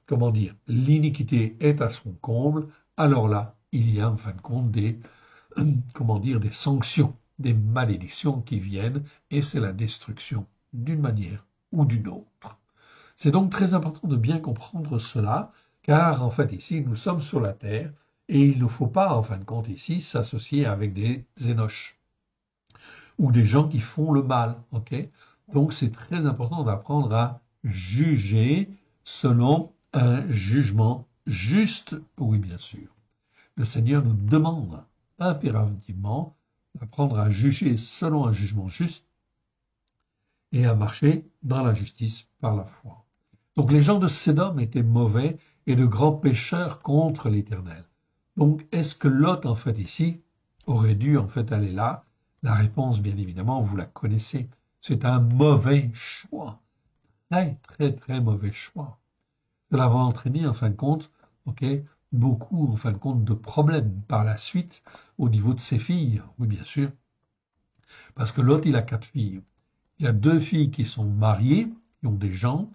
comment dire, l'iniquité est à son comble, alors là, il y a en fin de compte des, comment dire, des sanctions, des malédictions qui viennent, et c'est la destruction d'une manière ou d'une autre. C'est donc très important de bien comprendre cela, car en fait ici, nous sommes sur la terre, et il ne faut pas, en fin de compte ici, s'associer avec des énoches, ou des gens qui font le mal, ok? Donc c'est très important d'apprendre à juger selon un jugement juste, oui bien sûr. Le Seigneur nous demande impérativement d'apprendre à juger selon un jugement juste et à marcher dans la justice par la foi. Donc les gens de Sédom étaient mauvais et de grands pécheurs contre l'Éternel. Donc est-ce que Lot en fait ici aurait dû en fait aller là? La réponse bien évidemment vous la connaissez. C'est un mauvais choix. Très très très mauvais choix. Cela va entraîner en fin de compte, ok, beaucoup en fin de compte de problèmes par la suite au niveau de ses filles, oui bien sûr, parce que l'autre il a 4 filles. Il y a 2 filles qui sont mariées, qui ont des gendres,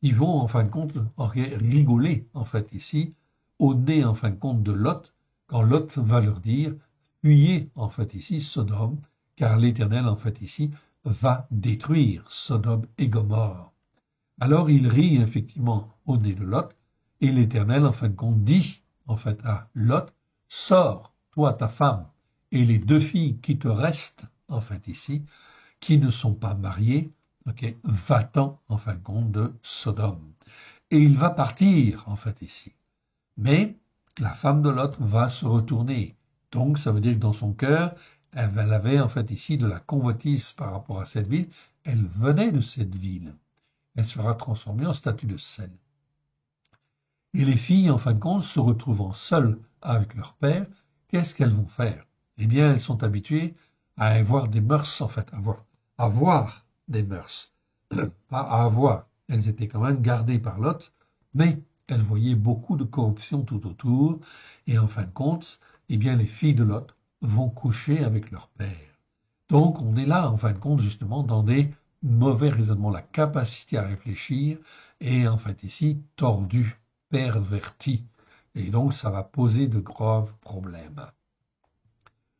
qui vont en fin de compte rigoler en fait ici au nez en fin de compte de Lot, quand Lot va leur dire fuyez en fait ici Sodome, car l'Éternel en fait ici va détruire Sodome et Gomorrhe. Alors il rit effectivement au nez de Lot, et l'Éternel, en fin de compte, dit en fait à Lot, sors, toi, ta femme, et les 2 filles qui te restent, en fait ici, qui ne sont pas mariées, ok, va-t'en, en fin de compte, de Sodome. Et il va partir, en fait ici. Mais la femme de Lot va se retourner. Donc ça veut dire que dans son cœur, elle avait en fait ici de la convoitise par rapport à cette ville. Elle venait de cette ville. Elle sera transformée en statue de sel. Et les filles, en fin de compte, se retrouvant seules avec leur père, qu'est-ce qu'elles vont faire? Eh bien, elles sont habituées à avoir des mœurs, en fait, à avoir des mœurs, pas à avoir. Elles étaient quand même gardées par Lot, mais elle voyait beaucoup de corruption tout autour, et en fin de compte, eh bien, les filles de Lot vont coucher avec leur père. Donc, on est là, en fin de compte, justement, dans des mauvais raisonnements, la capacité à réfléchir est, en fait, ici, tordue, pervertie. Et donc, ça va poser de graves problèmes.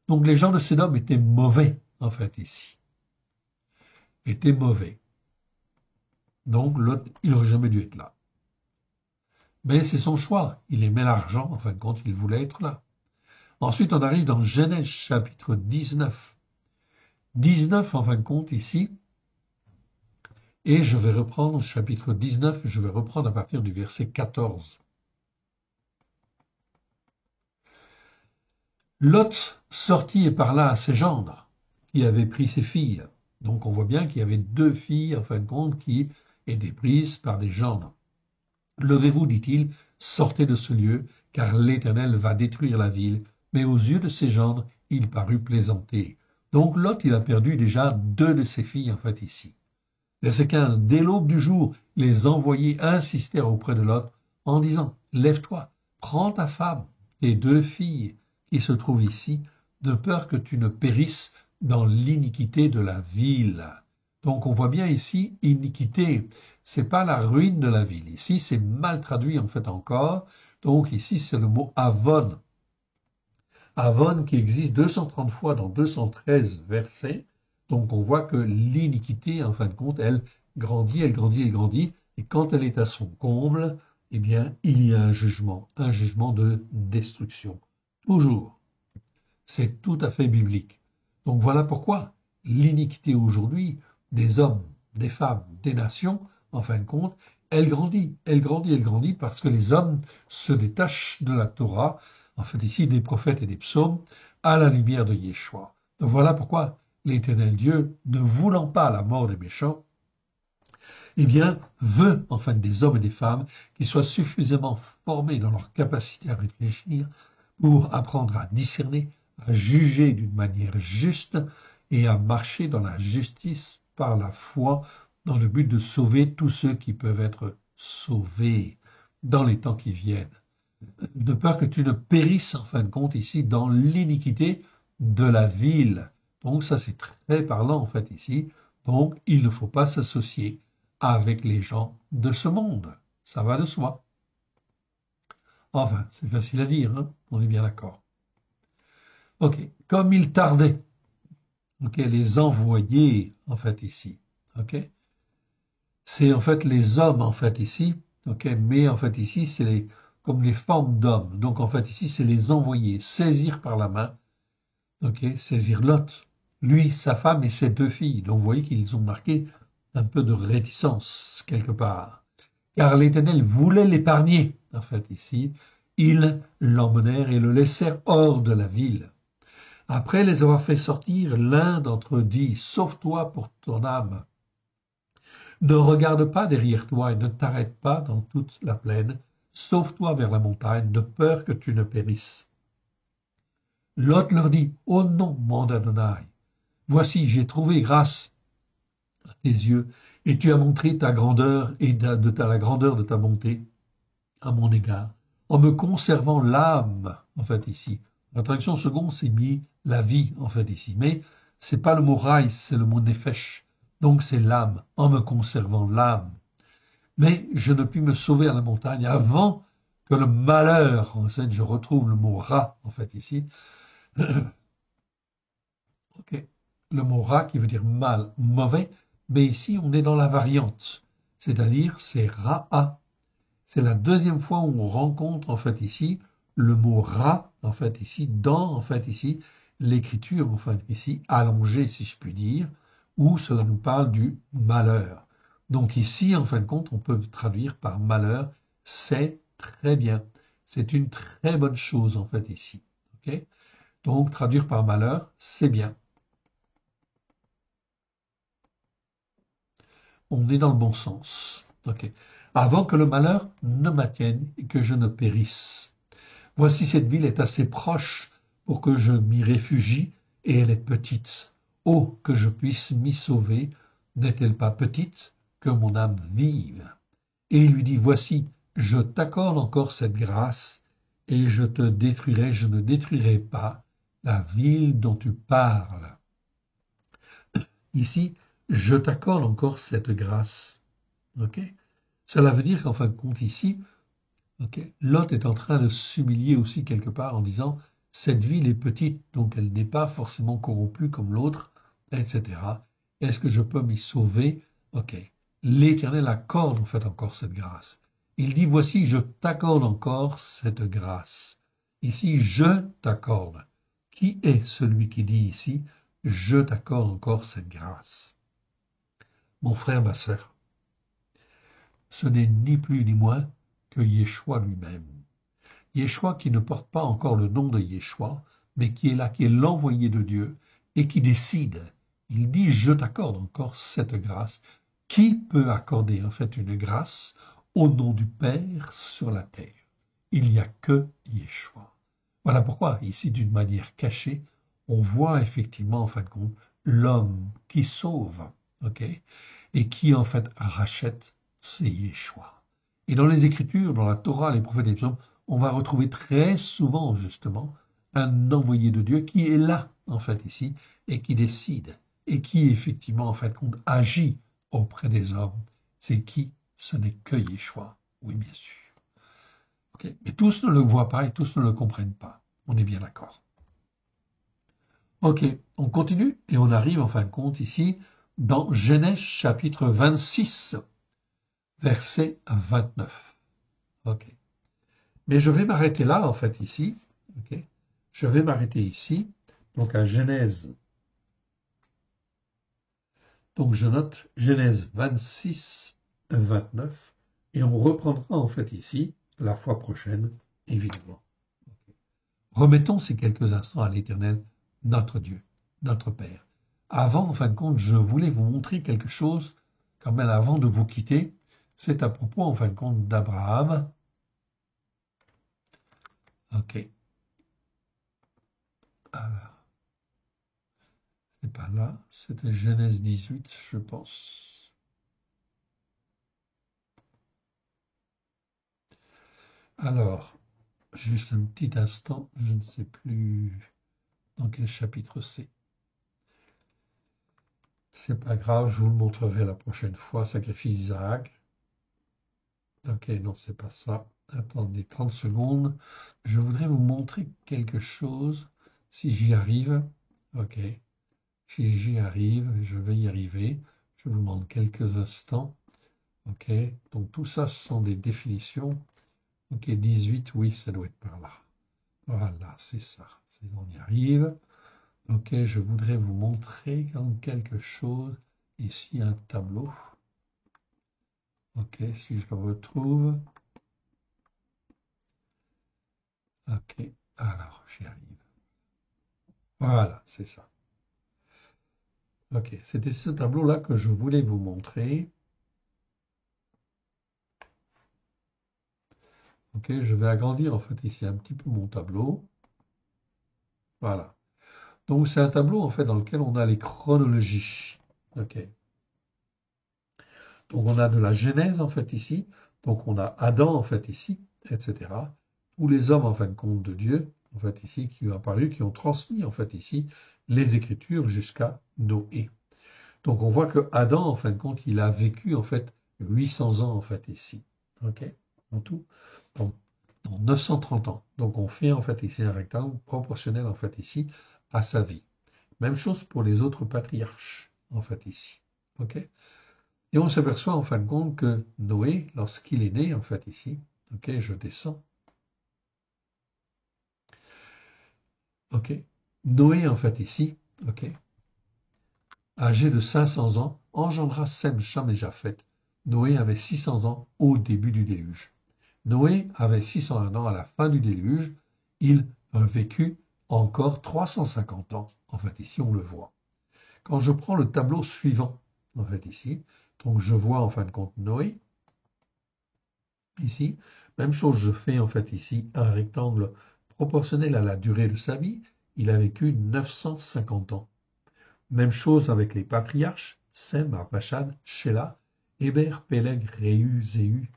Donc, les gens de Sédom étaient mauvais, en fait, ici. Étaient mauvais. Donc, Lot, il n'aurait jamais dû être là. Mais c'est son choix. Il aimait l'argent, en fin de compte, il voulait être là. Ensuite, on arrive dans Genèse chapitre 19. 19, en fin de compte, ici. Et je vais reprendre chapitre 19, je vais reprendre à partir du verset 14. Lot sortit et parla à ses gendres, qui avaient pris ses filles. Donc on voit bien qu'il y avait deux filles, en fin de compte, qui étaient prises par des gendres. Levez-vous, dit-il, sortez de ce lieu, car l'Éternel va détruire la ville. Mais aux yeux de ses gendres, il parut plaisanter. Donc Lot, il a perdu déjà deux de ses filles, en fait, ici. Verset 15. Dès l'aube du jour, les envoyés insistèrent auprès de Lot en disant, lève-toi, prends ta femme, tes deux filles qui se trouvent ici, de peur que tu ne périsses dans l'iniquité de la ville. Donc on voit bien ici, iniquité, c'est pas la ruine de la ville. Ici, c'est mal traduit en fait encore. Donc ici, c'est le mot avon. Avon qui existe 230 fois dans 213 versets. Donc on voit que l'iniquité, en fin de compte, elle grandit, elle grandit, elle grandit. Et quand elle est à son comble, eh bien, il y a un jugement de destruction. Toujours. C'est tout à fait biblique. Donc voilà pourquoi l'iniquité aujourd'hui des hommes, des femmes, des nations, en fin de compte, elle grandit, elle grandit, elle grandit parce que les hommes se détachent de la Torah, en fait ici des prophètes et des psaumes, à la lumière de Yeshua. Donc voilà pourquoi l'Éternel Dieu, ne voulant pas la mort des méchants, eh bien, veut, en fait, des hommes et des femmes qui soient suffisamment formés dans leur capacité à réfléchir pour apprendre à discerner, à juger d'une manière juste et à marcher dans la justice par la foi dans le but de sauver tous ceux qui peuvent être sauvés dans les temps qui viennent. De peur que tu ne périsses en fin de compte ici dans l'iniquité de la ville. Donc ça c'est très parlant en fait ici. Donc il ne faut pas s'associer avec les gens de ce monde. Ça va de soi. Enfin, c'est facile à dire, hein, on est bien d'accord. Ok, comme il tardait, ok, les envoyés, en fait, ici, ok, c'est en fait les hommes, en fait, ici, ok, mais en fait, ici, c'est comme les formes d'hommes, donc en fait, ici, c'est les envoyés, saisir par la main, ok, saisir Lot, lui, sa femme et ses deux filles, donc vous voyez qu'ils ont marqué un peu de réticence, quelque part, car l'Éternel voulait l'épargner, en fait, ici, ils l'emmenèrent et le laissèrent hors de la ville. Après les avoir fait sortir, l'un d'entre eux dit, sauve-toi pour ton âme. Ne regarde pas derrière toi et ne t'arrête pas dans toute la plaine. Sauve-toi vers la montagne, de peur que tu ne périsses. Lot leur dit, oh non, mon Adonai, voici, j'ai trouvé grâce à tes yeux, et tu as montré ta grandeur et la grandeur de ta bonté à mon égard, en me conservant l'âme, en fait, ici. La traduction seconde, c'est mis la vie, en fait, ici. Mais c'est pas le mot raïs, c'est le mot nefesh. Donc c'est l'âme, en me conservant l'âme. Mais je ne puis me sauver à la montagne avant que le malheur, en fait, je retrouve le mot ra, en fait, ici. Ok. Le mot ra qui veut dire mal, mauvais, mais ici on est dans la variante, c'est-à-dire c'est ra'a. C'est la deuxième fois où on rencontre en fait ici le mot ra en fait ici dans en fait ici l'écriture en fait ici allongée si je puis dire, où cela nous parle du malheur. Donc ici en fin de compte on peut traduire par malheur, c'est très bien, c'est une très bonne chose en fait ici. Ok, donc traduire par malheur c'est bien. On est dans le bon sens. Ok. Avant que le malheur ne m'atteigne et que je ne périsse. Voici cette ville est assez proche pour que je m'y réfugie et elle est petite. Oh, que je puisse m'y sauver, n'est-elle pas petite, que mon âme vive? Et il lui dit, voici, je t'accorde encore cette grâce, et je ne détruirai pas la ville dont tu parles. Ici, je t'accorde encore cette grâce. Ok? Cela veut dire qu'en fin de compte, ici, okay, Lot est en train de s'humilier aussi quelque part en disant cette ville est petite, donc elle n'est pas forcément corrompue comme l'autre, etc. Est-ce que je peux m'y sauver? Ok. L'Éternel accorde en fait encore cette grâce. Il dit voici, je t'accorde encore cette grâce. Ici, je t'accorde. Qui est celui qui dit ici, je t'accorde encore cette grâce? Mon frère, ma sœur, ce n'est ni plus ni moins que Yeshua lui-même. Yeshua qui ne porte pas encore le nom de Yeshua, mais qui est là, qui est l'envoyé de Dieu et qui décide. Il dit, je t'accorde encore cette grâce. Qui peut accorder en fait une grâce au nom du Père sur la terre? Il n'y a que Yeshua. Voilà pourquoi, ici, d'une manière cachée, on voit effectivement, en fin de compte, l'homme qui sauve, ok, et qui, en fait, rachète, c'est Yeshua. Et dans les Écritures, dans la Torah, les prophètes et les psaumes, on va retrouver très souvent, justement, un envoyé de Dieu qui est là, en fait, ici, et qui décide, et qui, effectivement, en fin de compte, agit auprès des hommes. C'est qui? Ce n'est que Yeshua. Oui, bien sûr. Okay. Mais tous ne le voient pas et tous ne le comprennent pas. On est bien d'accord. Ok, on continue et on arrive en fin de compte ici dans Genèse chapitre 26, verset 29. Ok. Mais je vais m'arrêter là en fait ici. Ok. Je vais m'arrêter ici. Donc à Genèse. Donc je note Genèse 26, 29. Et on reprendra en fait ici la fois prochaine, évidemment. Remettons ces quelques instants à l'Éternel, notre Dieu, notre Père. Avant, en fin de compte, je voulais vous montrer quelque chose, quand même avant de vous quitter. C'est à propos, en fin de compte, d'Abraham. Ok. Alors, c'est pas là. C'était Genèse 18, je pense. Alors, juste un petit instant, je ne sais plus dans quel chapitre c'est. C'est pas grave, je vous le montrerai la prochaine fois. Sacrifice Isaac. Ok, non, c'est pas ça. Attendez 30 secondes. Je voudrais vous montrer quelque chose, si j'y arrive. Ok, si j'y arrive, je vais y arriver. Je vous demande quelques instants. Ok, donc tout ça, ce sont des définitions. Ok, 18, oui, ça doit être par là. Voilà, c'est ça. On y arrive. Ok, je voudrais vous montrer quelque chose. Ici, un tableau. Ok, si je le retrouve. Ok, alors, j'y arrive. Voilà, c'est ça. Ok, c'était ce tableau-là que je voulais vous montrer. Ok, je vais agrandir en fait ici un petit peu mon tableau. Voilà. Donc c'est un tableau en fait dans lequel on a les chronologies. Ok. Donc on a de la Genèse en fait ici. Donc on a Adam en fait ici, etc. Tous les hommes en fin de compte de Dieu en fait ici qui ont apparu, qui ont transmis en fait ici les Écritures jusqu'à Noé. Donc on voit que Adam en fin de compte il a vécu en fait 800 ans en fait ici. Ok. En tout. Donc, dans 930 ans. Donc on fait en fait ici un rectangle proportionnel en fait ici à sa vie. Même chose pour les autres patriarches en fait ici. Ok. Et on s'aperçoit en fin de compte que Noé, lorsqu'il est né en fait ici, ok, je descends. Ok. Noé en fait ici, ok, âgé de 500 ans, engendra Sem, Cham et Japheth. Noé avait 600 ans au début du déluge. Noé avait 601 ans à la fin du déluge. Il a vécu encore 350 ans. En fait, ici, on le voit. Quand je prends le tableau suivant, en fait, ici, donc je vois en fin de compte Noé. Ici, même chose, je fais en fait ici un rectangle proportionnel à la durée de sa vie. Il a vécu 950 ans. Même chose avec les patriarches, Sem, Arpachad, Shelah, Héber, Péleg, Réu, Zéhu,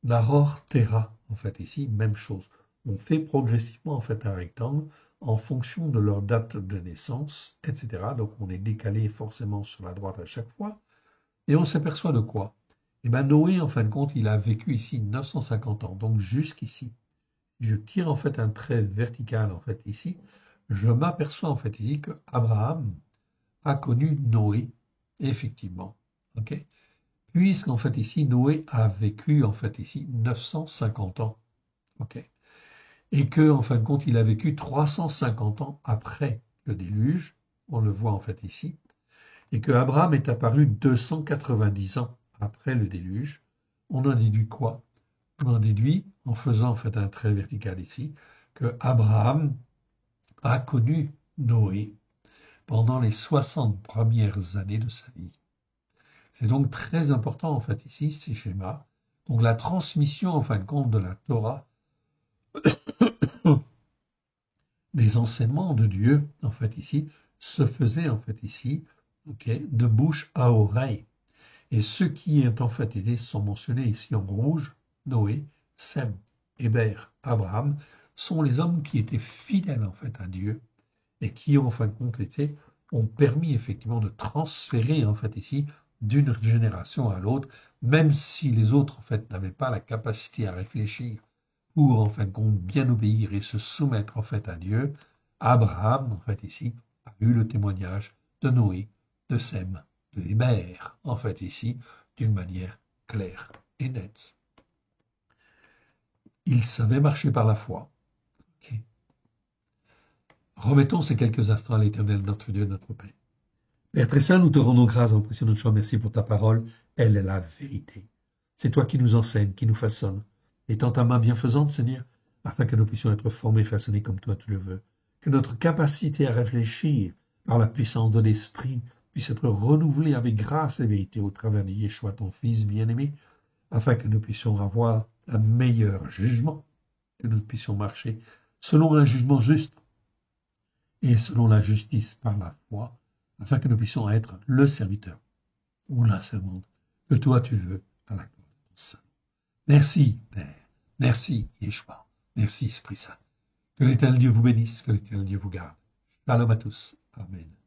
Naror Terra, en fait, ici, même chose. On fait progressivement, en fait, un rectangle en fonction de leur date de naissance, etc. Donc, on est décalé forcément sur la droite à chaque fois. Et on s'aperçoit de quoi? Eh bien, Noé, en fin de compte, il a vécu ici 950 ans, donc jusqu'ici. Je tire en fait un trait vertical, en fait, ici. Je m'aperçois, en fait, ici que Abraham a connu Noé, effectivement. OK? Puisqu'en fait ici, Noé a vécu en fait ici 950 ans, ok, et que en fin de compte, il a vécu 350 ans après le déluge, on le voit en fait ici, et que Abraham est apparu 290 ans après le déluge. On en déduit quoi? On en déduit, en faisant en fait un trait vertical ici, que Abraham a connu Noé pendant les 60 premières années de sa vie. C'est donc très important en fait ici, ces schémas. Donc la transmission en fin de compte de la Torah, des enseignements de Dieu, en fait ici, se faisait en fait ici, ok, de bouche à oreille. Et ceux qui ont en fait été sont mentionnés ici en rouge, Noé, Sem, Héber, Abraham, sont les hommes qui étaient fidèles en fait à Dieu et qui en fin de compte ont permis effectivement de transférer en fait ici d'une génération à l'autre, même si les autres en fait n'avaient pas la capacité à réfléchir pour en fin de compte bien obéir et se soumettre en fait à Dieu. Abraham en fait ici a eu le témoignage de Noé, de Sem, de Héber en fait ici d'une manière claire et nette. Il savait marcher par la foi. Okay. Remettons ces quelques instants à l'Éternel, notre Dieu, notre Père. Père très saint, nous te rendons grâce en précieux notre choix. Merci pour ta parole. Elle est la vérité. C'est toi qui nous enseignes, qui nous façonne. Étends ta main bienfaisante, Seigneur, afin que nous puissions être formés, façonnés comme toi tu le veux. Que notre capacité à réfléchir par la puissance de l'Esprit puisse être renouvelée avec grâce et vérité au travers de Yeshua, ton Fils bien-aimé, afin que nous puissions avoir un meilleur jugement, que nous puissions marcher selon un jugement juste et selon la justice par la foi, afin que nous puissions être le serviteur ou la servante que toi tu veux à la gloire de ton Saint. Merci, Père. Merci, Yeshua. Merci, Esprit Saint. Que l'Éternel Dieu vous bénisse, que l'Éternel Dieu vous garde. Shalom à tous. Amen.